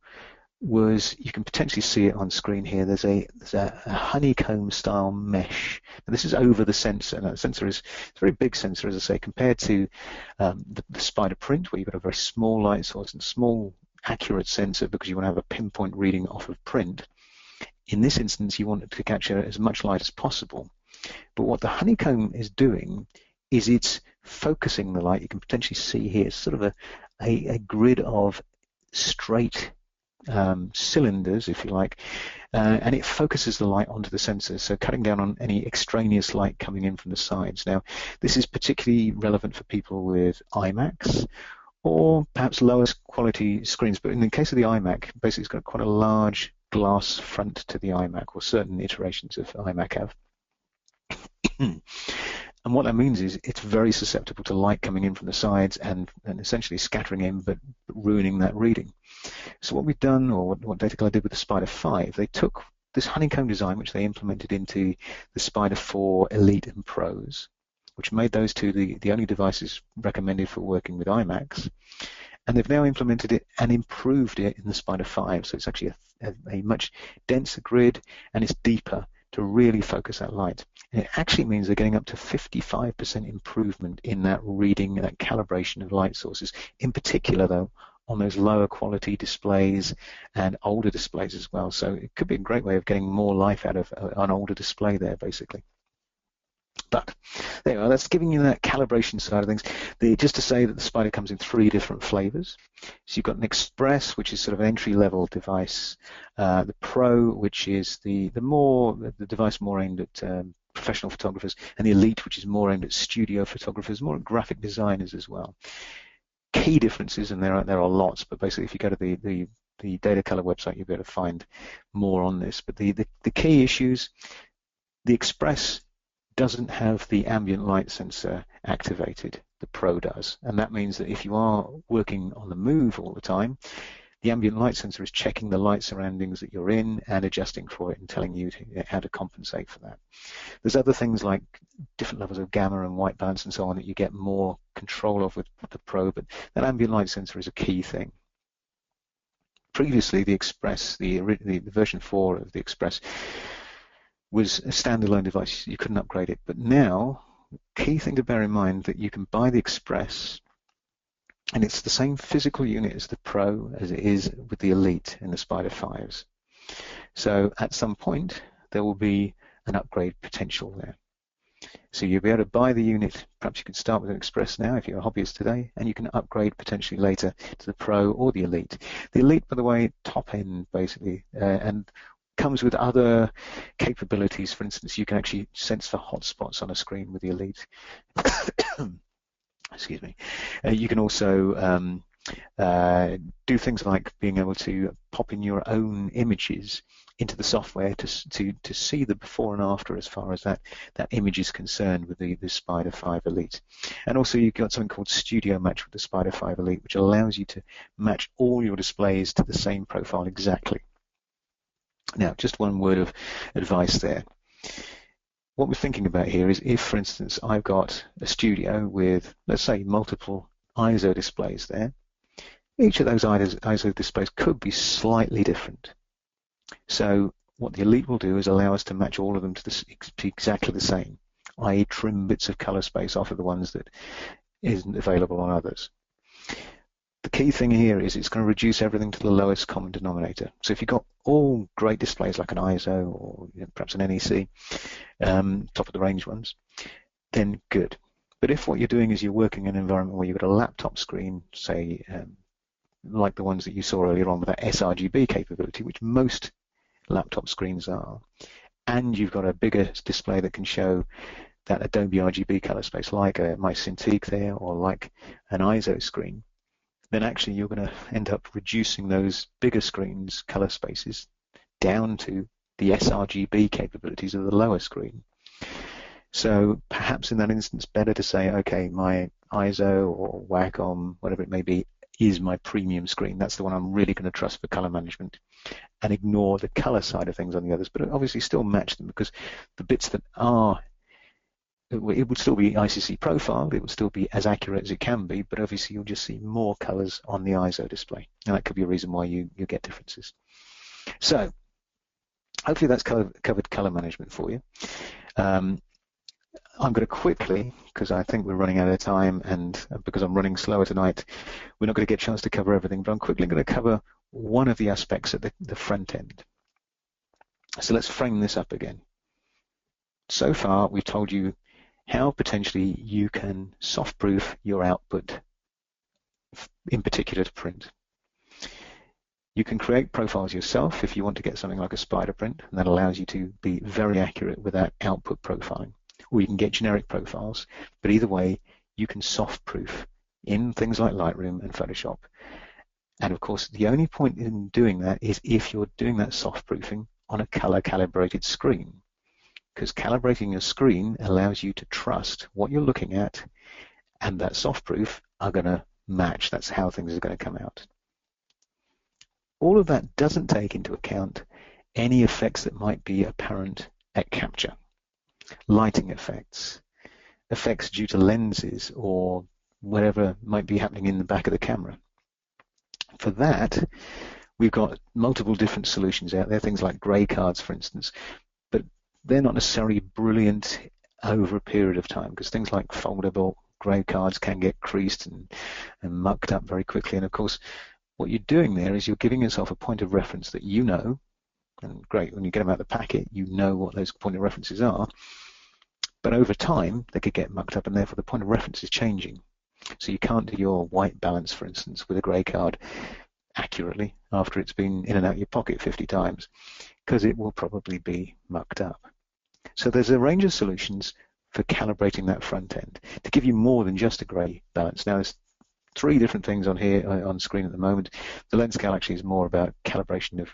was, you can potentially see it on screen here. There's a honeycomb style mesh. Now, this is over the sensor. Now, the sensor is a very big sensor, as I say, compared to the spider print, where you've got a very small light source and small accurate sensor because you want to have a pinpoint reading off of print. In this instance, you want it to capture as much light as possible. But what the honeycomb is doing is it's focusing the light. You can potentially see here sort of a grid of straight cylinders, if you like, and it focuses the light onto the sensor, so cutting down on any extraneous light coming in from the sides. Now, this is particularly relevant for people with iMacs or perhaps lower quality screens, but in the case of the iMac, basically it's got quite a large glass front to the iMac, or certain iterations of iMac have. And what that means is it's very susceptible to light coming in from the sides and essentially scattering in, but ruining that reading. So what we've done, or what Data Color did with the Spider 5, they took this honeycomb design, which they implemented into the Spider 4 Elite and Pros, which made those two the only devices recommended for working with iMacs. And they've now implemented it and improved it in the Spider 5. So it's actually a much denser grid, and it's deeper to really focus that light. And it actually means they're getting up to 55% improvement in that reading, that calibration of light sources, in particular, though, on those lower quality displays and older displays as well. So it could be a great way of getting more life out of an older display there, basically. But there you are, that's giving you that calibration side of things. Just to say that the Spider comes in 3 different flavors. So you've got an Express, which is sort of an entry-level device, the Pro, which is the device more aimed at professional photographers, and the Elite, which is more aimed at studio photographers, more at graphic designers as well. Key differences, and there are lots, but basically if you go to the Data Color website, you'll be able to find more on this. But the key issues, the Express doesn't have the ambient light sensor activated. The Pro does, and that means that if you are working on the move all the time, the ambient light sensor is checking the light surroundings that you're in and adjusting for it and telling you how to compensate for that. There's other things like different levels of gamma and white balance and so on that you get more control of with the Pro, but that ambient light sensor is a key thing. Previously, the Express, the version 4 of the Express, was a standalone device. You couldn't upgrade it. But now, key thing to bear in mind that you can buy the Express, and it's the same physical unit as the Pro as it is with the Elite and the Spider 5s. So at some point, there will be an upgrade potential there. So you'll be able to buy the unit. Perhaps you can start with an Express now if you're a hobbyist today, and you can upgrade potentially later to the Pro or the Elite. The Elite, by the way, top end basically, and comes with other capabilities. For instance, you can actually sense for hotspots on a screen with the Elite. Excuse me. You can also do things like being able to pop in your own images into the software to see the before and after as far as that image is concerned with the Spider 5 Elite. And also you've got something called Studio Match with the Spider 5 Elite, which allows you to match all your displays to the same profile exactly. Now, just one word of advice there. What we're thinking about here is if, for instance, I've got a studio with, let's say, multiple ISO displays there, each of those ISO displays could be slightly different. So what the Elite will do is allow us to match all of them to exactly the same, i.e. trim bits of color space off of the ones that isn't available on others. The key thing here is it's going to reduce everything to the lowest common denominator. So if you've got all great displays like an ISO or perhaps an NEC, top of the range ones, then good. But if what you're doing is you're working in an environment where you've got a laptop screen, say like the ones that you saw earlier on with that sRGB capability, which most laptop screens are, and you've got a bigger display that can show that Adobe RGB color space like my Cintiq there or like an ISO screen, then actually you're going to end up reducing those bigger screens color spaces down to the sRGB capabilities of the lower screen. So perhaps in that instance better to say, okay, my ISO or Wacom, whatever it may be, is my premium screen. That's the one I'm really going to trust for color management, and ignore the color side of things on the others, but obviously still match them, because the bits that are it would still be ICC profiled, it would still be as accurate as it can be, but obviously you'll just see more colors on the ISO display. And that could be a reason why you get differences. So hopefully that's covered color management for you. I'm going to quickly, because I think we're running out of time, and because I'm running slower tonight, we're not going to get a chance to cover everything, but I'm quickly going to cover one of the aspects at the front end. So let's frame this up again. So far, we've told you how potentially you can soft-proof your output, in particular to print. You can create profiles yourself if you want to get something like a spider print, and that allows you to be very accurate with that output profiling. Or you can get generic profiles, but either way, you can soft-proof in things like Lightroom and Photoshop. And of course, the only point in doing that is if you're doing that soft-proofing on a color-calibrated screen, because calibrating your screen allows you to trust what you're looking at, and that soft-proof are going to match. That's how things are going to come out. All of that doesn't take into account any effects that might be apparent at capture. Lighting effects, effects due to lenses, or whatever might be happening in the back of the camera. For that, we've got multiple different solutions out there, things like grey cards, for instance, but they're not necessarily brilliant over a period of time, because things like foldable grey cards can get creased and mucked up very quickly. And of course, what you're doing there is you're giving yourself a point of reference that you know, and great, when you get them out of the packet, you know what those point of references are. But over time, they could get mucked up, and therefore the point of reference is changing. So you can't do your white balance, for instance, with a grey card accurately after it's been in and out your pocket 50 times, because it will probably be mucked up. So there's a range of solutions for calibrating that front end to give you more than just a grey balance. Now, there's 3 different things on here on screen at the moment. The lens scale actually is more about calibration of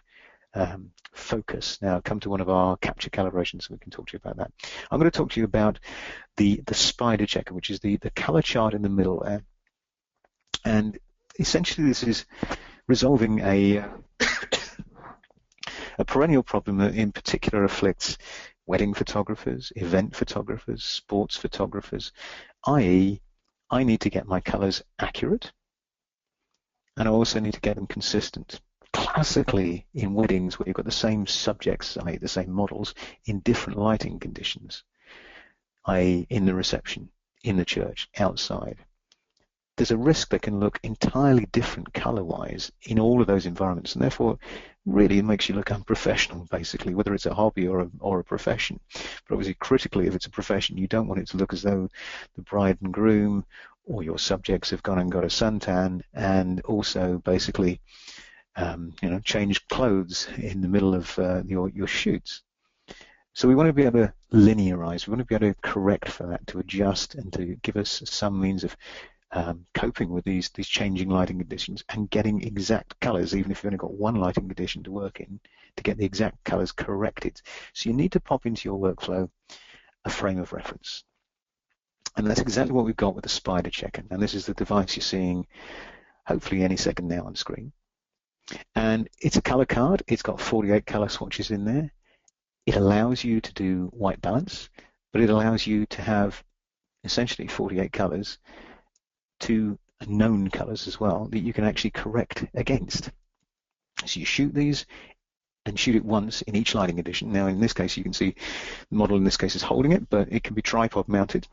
focus. Now, come to one of our capture calibrations so we can talk to you about that. I'm going to talk to you about the spider checker, which is the color chart in the middle there. And essentially this is resolving a perennial problem that in particular afflicts wedding photographers, event photographers, sports photographers, i.e. I need to get my colors accurate, and I also need to get them consistent. Classically, in weddings where you've got the same subjects, i.e. the same models, in different lighting conditions, i.e. in the reception, in the church, outside, there's a risk that can look entirely different color-wise in all of those environments, and therefore really it makes you look unprofessional, basically, whether it's a hobby or a profession. But obviously, critically, if it's a profession, you don't want it to look as though the bride and groom or your subjects have gone and got a suntan and also basically changed clothes in the middle of your shoots. So we want to be able to linearize. We want to be able to correct for that, to adjust and to give us some means of coping with these changing lighting conditions and getting exact colors, even if you've only got one lighting condition to work in, to get the exact colors corrected. So you need to pop into your workflow a frame of reference. And that's exactly what we've got with the spider checker. And this is the device you're seeing hopefully any second now on screen. And it's a color card. It's got 48 color swatches in there. It allows you to do white balance, but it allows you to have essentially 48 colors to known colors as well that you can actually correct against. So you shoot these and shoot it once in each lighting condition. Now in this case you can see the model in this case is holding it, but it can be tripod mounted.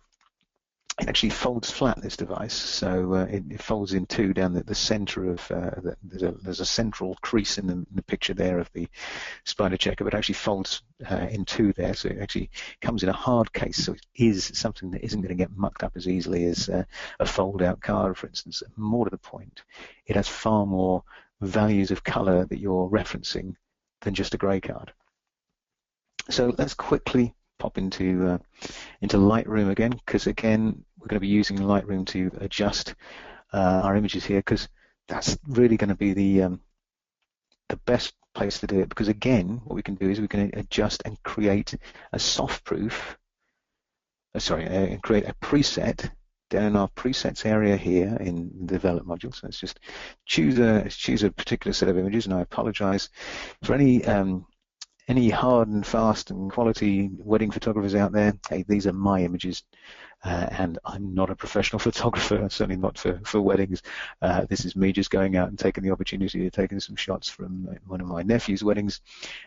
It actually folds flat, this device, so it folds in 2 down the center of there's a central crease in the picture there of the spider checker, but it actually folds in 2 there, so it actually comes in a hard case, so it is something that isn't going to get mucked up as easily as a fold-out card, for instance. More to the point, it has far more values of color that you're referencing than just a grey card. So let's quickly pop into Lightroom again, because again we're going to be using Lightroom to adjust our images here, because that's really going to be the best place to do it, because again what we can do is we can adjust and create a soft proof and create a preset down in our presets area here in the develop module. So let's just choose a particular set of images, and I apologize for any any hard and fast and quality wedding photographers out there, hey, these are my images. And I'm not a professional photographer, certainly not for weddings. This is me just going out and taking the opportunity of taking some shots from one of my nephew's weddings,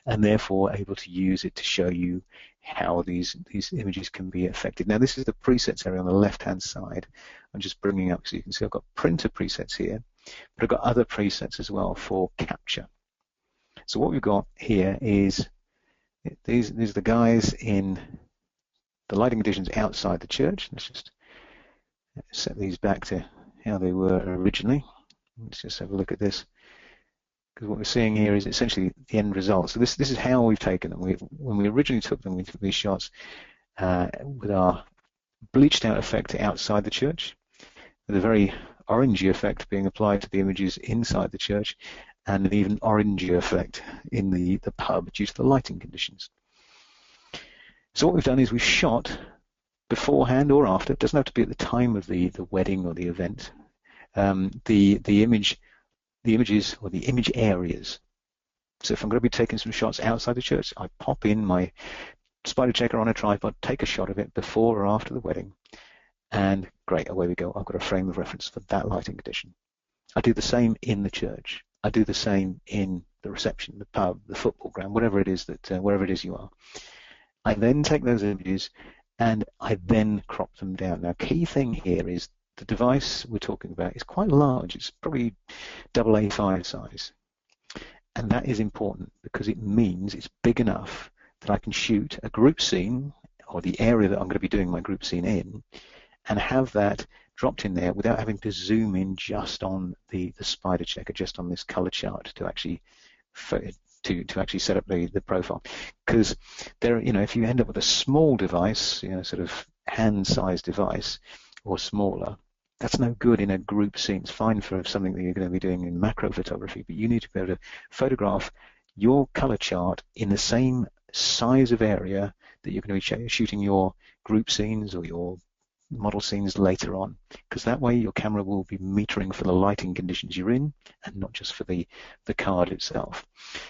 and therefore able to use it to show you how these images can be affected. Now, this is the presets area on the left-hand side. I'm just bringing up so you can see I've got printer presets here, but I've got other presets as well for capture. So what we've got here is these are the guys in the lighting conditions outside the church. Let's just set these back to how they were originally. Let's just have a look at this, because what we're seeing here is essentially the end result. So this is how we've taken them. When we originally took them, we took these shots with our bleached out effect outside the church, with a very orangey effect being applied to the images inside the church, and an even oranger effect in the pub due to the lighting conditions. So what we've done is we've shot beforehand or after. It doesn't have to be at the time of the wedding or the event. The images or the image areas. So if I'm going to be taking some shots outside the church, I pop in my spider checker on a tripod, take a shot of it before or after the wedding, and great, away we go. I've got a frame of reference for that lighting condition. I do the same in the church. I do the same in the reception, the pub, the football ground, whatever it is that wherever it is you are. I then take those images and I then crop them down. Now, key thing here is the device we're talking about is quite large. It's probably AA5 size. And that is important because it means it's big enough that I can shoot a group scene, or the area that I'm going to be doing my group scene in, and have that dropped in there without having to zoom in just on the spider checker, just on this color chart to actually set up the profile. Because there, if you end up with a small device, sort of hand-sized device or smaller, that's no good in a group scene. It's fine for something that you're going to be doing in macro photography, but you need to be able to photograph your color chart in the same size of area that you're going to be shooting your group scenes or your model scenes later on, because that way your camera will be metering for the lighting conditions you're in and not just for the card itself.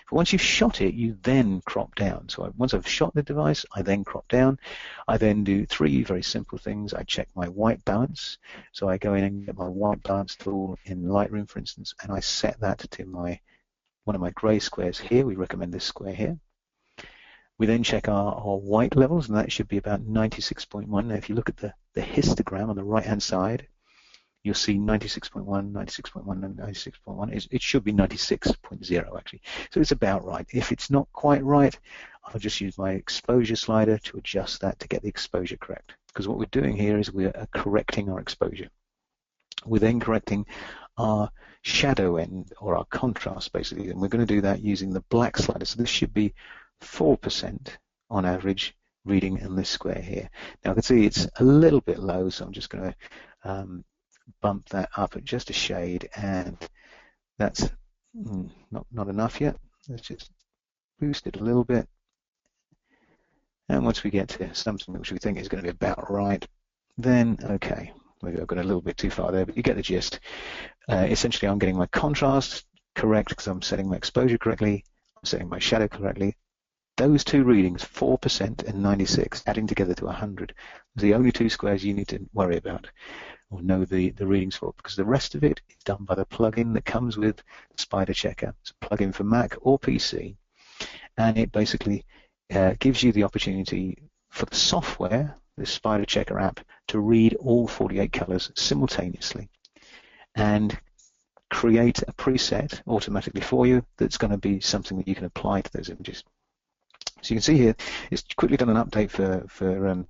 But once you've shot it, you then crop down. So once I've shot the device, I then crop down. I then do three very simple things. I check my white balance. So I go in and get my white balance tool in Lightroom, for instance, and I set that to one of my gray squares here. We recommend this square here. We then check our white levels, and that should be about 96.1. Now, if you look at the histogram on the right-hand side, you'll see 96.1, 96.1, and 96.1. It should be 96.0, actually. So it's about right. If it's not quite right, I'll just use my exposure slider to adjust that to get the exposure correct. Because what we're doing here is we're correcting our exposure. We're then correcting our shadow end, or our contrast, basically, and we're going to do that using the black slider. So this should be 4% on average reading in this square here. Now I can see it's a little bit low, so I'm just going to bump that up at just a shade, and that's not enough yet. Let's just boost it a little bit, and once we get to something which we think is going to be about right, then okay, maybe I've gone a little bit too far there, but you get the gist. Essentially, I'm getting my contrast correct because I'm setting my exposure correctly, I'm setting my shadow correctly. Those two readings, 4% and 96, adding together to 100, are the only two squares you need to worry about or know the readings for, because the rest of it is done by the plugin that comes with Spider Checker. It's a plugin for Mac or PC, and it basically gives you the opportunity for the software, the Spider Checker app, to read all 48 colors simultaneously and create a preset automatically for you that's going to be something that you can apply to those images. So you can see here, it's quickly done an update for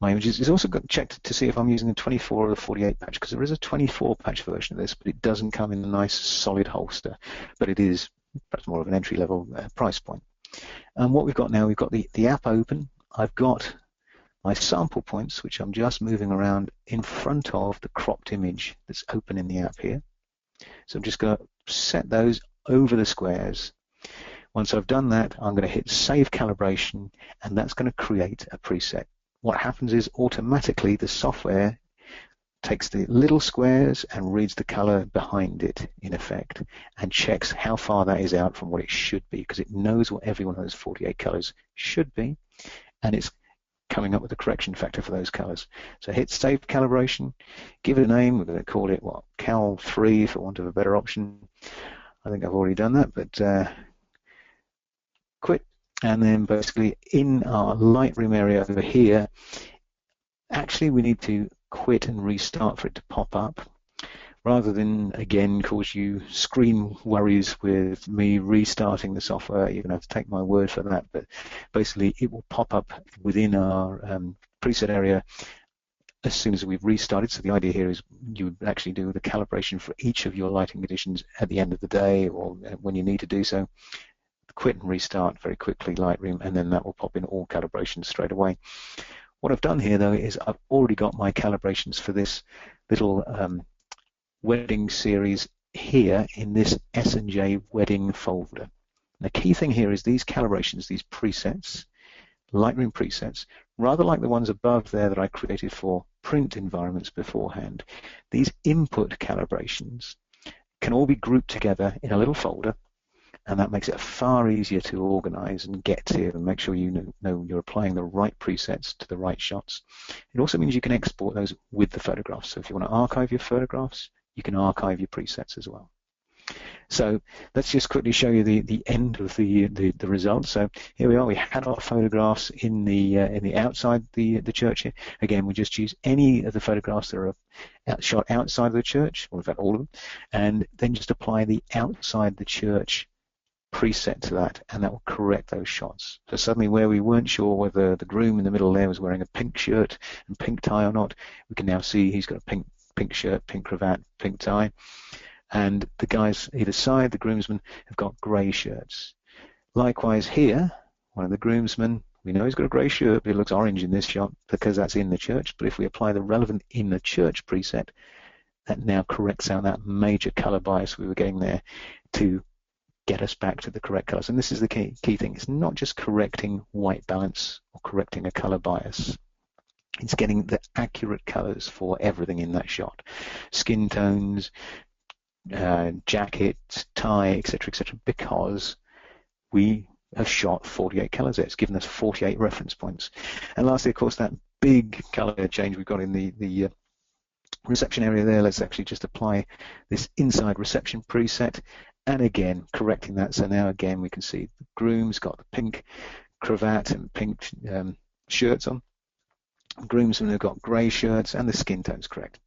my images. It's also got checked to see if I'm using the 24 or the 48 patch, because there is a 24 patch version of this, but it doesn't come in a nice solid holster, but it is perhaps more of an entry-level price point. And what we've got now, we've got the app open. I've got my sample points, which I'm just moving around in front of the cropped image that's open in the app here. So I'm just going to set those over the squares. Once I've done that, I'm going to hit Save Calibration, and that's going to create a preset. What happens is automatically the software takes the little squares and reads the color behind it, in effect, and checks how far that is out from what it should be, because it knows what every one of those 48 colors should be, and it's coming up with a correction factor for those colors. So hit save calibration, give it a name. We're going to call it, what, Cal 3 for want of a better option. I think I've already done that, but quit. And then basically in our Lightroom area over here, actually we need to quit and restart for it to pop up, rather than again cause you screen worries with me restarting the software. You're going to have to take my word for that, but basically it will pop up within our preset area as soon as we've restarted. So the idea here is you would actually do the calibration for each of your lighting conditions at the end of the day, or when you need to do so. Quit and restart very quickly Lightroom, and then that will pop in all calibrations straight away. What I've done here, though, is I've already got my calibrations for this little wedding series here in this S&J wedding folder. And the key thing here is these calibrations, these presets, Lightroom presets, rather like the ones above there that I created for print environments beforehand. These input calibrations can all be grouped together in a little folder, and that makes it far easier to organize and get to and make sure you know you're applying the right presets to the right shots. It also means you can export those with the photographs. So if you want to archive your photographs, you can archive your presets as well. So let's just quickly show you the end of the results. So here we are. We had our photographs in the outside the church here. Again, we just choose any of the photographs that are shot outside of the church, or in fact all of them, and then just apply the outside the church preset to that, and that will correct those shots. So suddenly, where we weren't sure whether the groom in the middle there was wearing a pink shirt and pink tie or not, we can now see he's got a pink shirt, pink cravat, pink tie, and the guys either side, the groomsmen, have got grey shirts. Likewise here, one of the groomsmen, we know he's got a grey shirt, but it looks orange in this shot because that's in the church. But if we apply the relevant in the church preset, that now corrects out that major color bias we were getting there to get us back to the correct colors. And this is the key thing. It's not just correcting white balance or correcting a color bias. It's getting the accurate colors for everything in that shot. Skin tones, jacket, tie, etc., because we have shot 48 colors there. It's given us 48 reference points. And lastly, of course, that big color change we've got in the reception area there. Let's actually just apply this inside reception preset, and again correcting that. So now again we can see the groom's got the pink cravat and pink shirts on. Groomsmen have got grey shirts, and the skin tone's correct.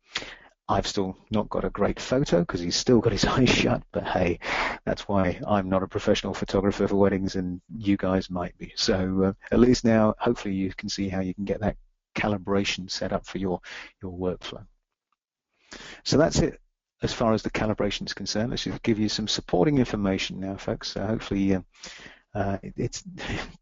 I've still not got a great photo because he's still got his eyes shut, but hey, that's why I'm not a professional photographer for weddings, and you guys might be. So at least now hopefully you can see how you can get that calibration set up for your workflow. So that's it as far as the calibration is concerned. Let's just give you some supporting information now, folks. So hopefully I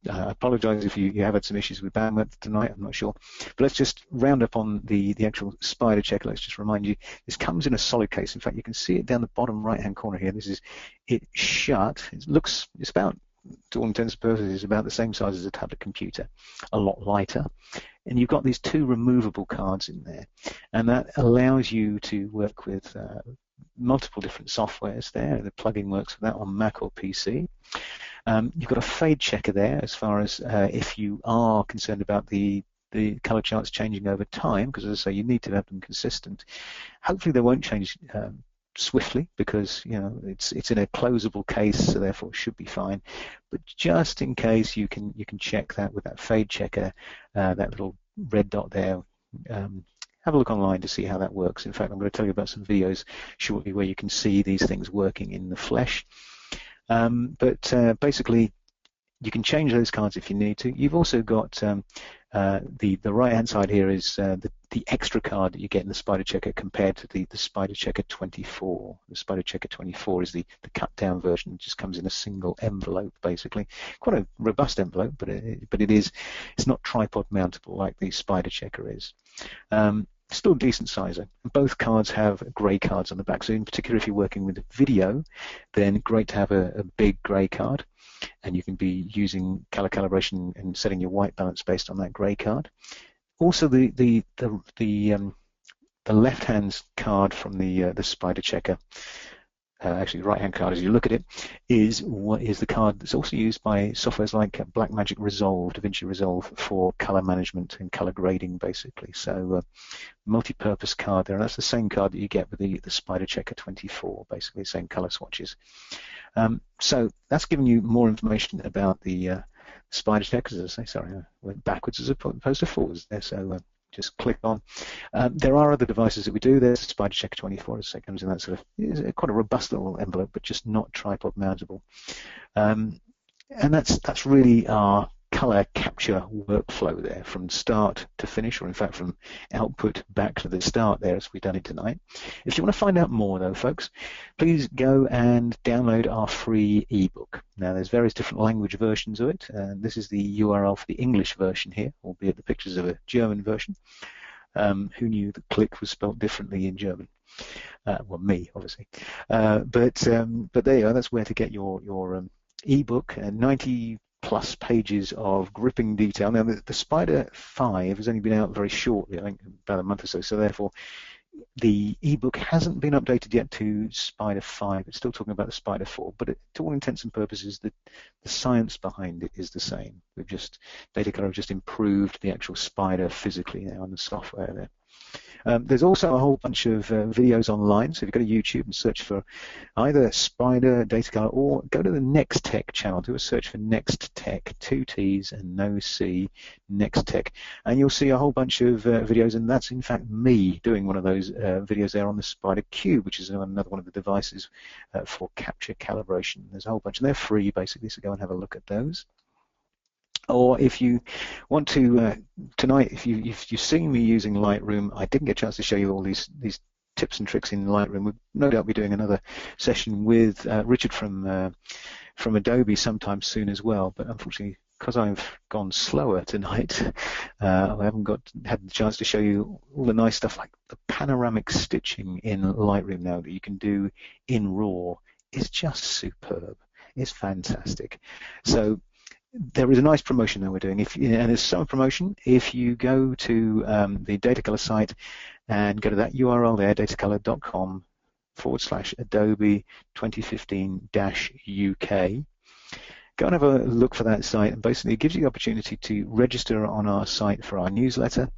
apologize if you have had some issues with bandwidth tonight, I'm not sure. But let's just round up on the actual spider checker. Let's just remind you, this comes in a solid case. In fact, you can see it down the bottom right-hand corner here. This is it shut. It's about, to all intents and purposes, about the same size as a tablet computer, a lot lighter. And you've got these two removable cards in there, and that allows you to work with multiple different softwares there. The plugin works for that on Mac or PC. You've got a fade checker there as far as if you are concerned about the color charts changing over time, because as I say, you need to have them consistent. Hopefully they won't change swiftly, because it's in a closable case, so therefore it should be fine. But just in case, you can check that with that fade checker, that little red dot there. Have a look online to see how that works. In fact, I'm going to tell you about some videos shortly where you can see these things working in the flesh. But basically, you can change those cards if you need to. You've also got the right-hand side here is the extra card that you get in the Spider Checker compared to the Spider Checker 24. The Spider Checker 24 is the cut-down version. It just comes in a single envelope, basically. Quite a robust envelope, but it's not tripod mountable like the Spider Checker is. Still a decent sizer. Both cards have grey cards on the back, so in particular if you're working with video, then great to have a big grey card, and you can be using color calibration and setting your white balance based on that grey card. Also, the the left-hand card from the spider checker, actually the right-hand card as you look at it, is the card that's also used by softwares like Blackmagic Resolve, DaVinci Resolve, for color management and color grading, basically. So multi-purpose card there, and that's the same card that you get with the Spider Checker 24, basically the same color swatches. So that's giving you more information about the Spider Checker. As I say, sorry, I went backwards as opposed to forwards there, so just click on. There are other devices that we do. There's a Spider Checker 24, as I say, comes in that sort of, is quite a robust little envelope, but just not tripod mountable. And that's really our color capture workflow there, from start to finish, or in fact from output back to the start there, as we've done it tonight. If you want to find out more though, folks, please go and download our free ebook. Now there's various different language versions of it, and this is the URL for the English version here, albeit the pictures of a German version. Who knew that click was spelled differently in German? Well, me, obviously. But there you go, that's where to get your ebook, 90 plus pages of gripping detail. Now the Spider 5 has only been out very shortly, I think about a month or so, so therefore the ebook hasn't been updated yet to Spider 5. It's still talking about the Spider 4, but to all intents and purposes the science behind it is the same. Datacolor have just improved the actual Spider physically now on the software there. There's also a whole bunch of videos online, so if you go to YouTube and search for either Spider, Datacolor, or go to the Next Tech channel, do a search for Next Tech, 2 T's and no C, Next Tech, and you'll see a whole bunch of videos, and that's in fact me doing one of those videos there on the Spider Cube, which is another one of the devices for capture calibration. There's a whole bunch, and they're free basically, so go and have a look at those. Or if you want to, tonight, if you've seen me using Lightroom, I didn't get a chance to show you all these tips and tricks in Lightroom. We'll no doubt be doing another session with Richard from Adobe sometime soon as well, but unfortunately, because I've gone slower tonight, I haven't had the chance to show you all the nice stuff like the panoramic stitching in Lightroom now that you can do in RAW. Is just superb. It's fantastic. So there is a nice promotion that we're doing, and there's some promotion. If you go to the Datacolor site and go to that URL there, datacolor.com/Adobe 2015-UK, go and have a look for that site, and basically it gives you the opportunity to register on our site for our newsletter,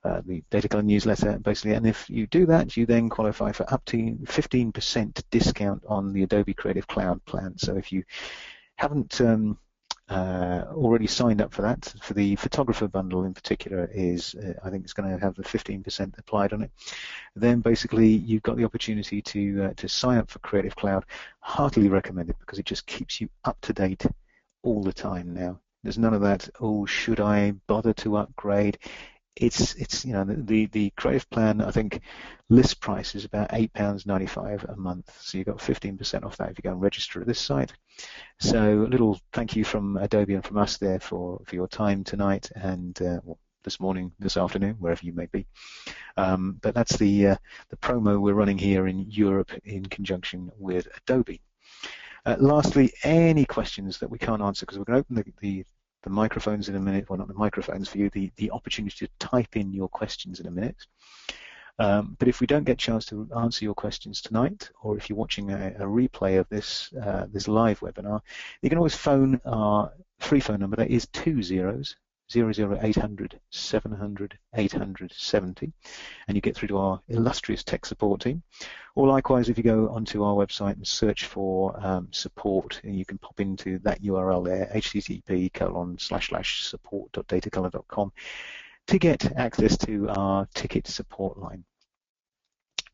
the Datacolor newsletter, basically, and if you do that, you then qualify for up to 15% discount on the Adobe Creative Cloud plan. So if you haven't already signed up for that, for the photographer bundle in particular, is I think it's going to have the 15% applied on it, then basically you've got the opportunity to sign up for Creative Cloud. Heartily recommend it, because it just keeps you up to date all the time now. There's none of that, oh, should I bother to upgrade? It's you know, the Creative plan, I think list price is about £8.95 a month, so you've got 15% off that if you go and register at this site. So a little thank you from Adobe and from us there for your time tonight, and well, this morning, this afternoon, wherever you may be. But that's the promo we're running here in Europe in conjunction with Adobe. Lastly, any questions that we can't answer, because we're going to open the microphones in a minute, well, not the microphones for you, the opportunity to type in your questions in a minute. But if we don't get a chance to answer your questions tonight, or if you're watching a replay of this live webinar, you can always phone our free phone number. That is 00800 700 870, and you get through to our illustrious tech support team. Or likewise, if you go onto our website and search for support, and you can pop into that URL there, http://support.datacolor.com, to get access to our ticket support line.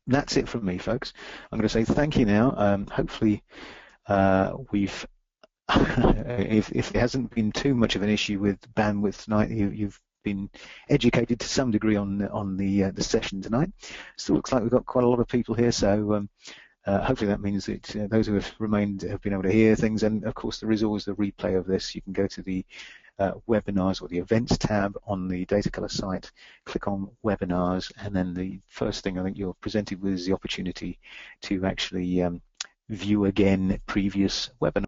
That's it from me, folks. I'm going to say thank you now. Hopefully we've if it hasn't been too much of an issue with bandwidth tonight, you've been educated to some degree on the session tonight. Still looks like we've got quite a lot of people here, so hopefully that means that those who have remained have been able to hear things. And of course, there is always the replay of this. You can go to the webinars or the events tab on the Datacolor site, click on webinars, and then the first thing I think you're presented with is the opportunity to actually view again previous webinars.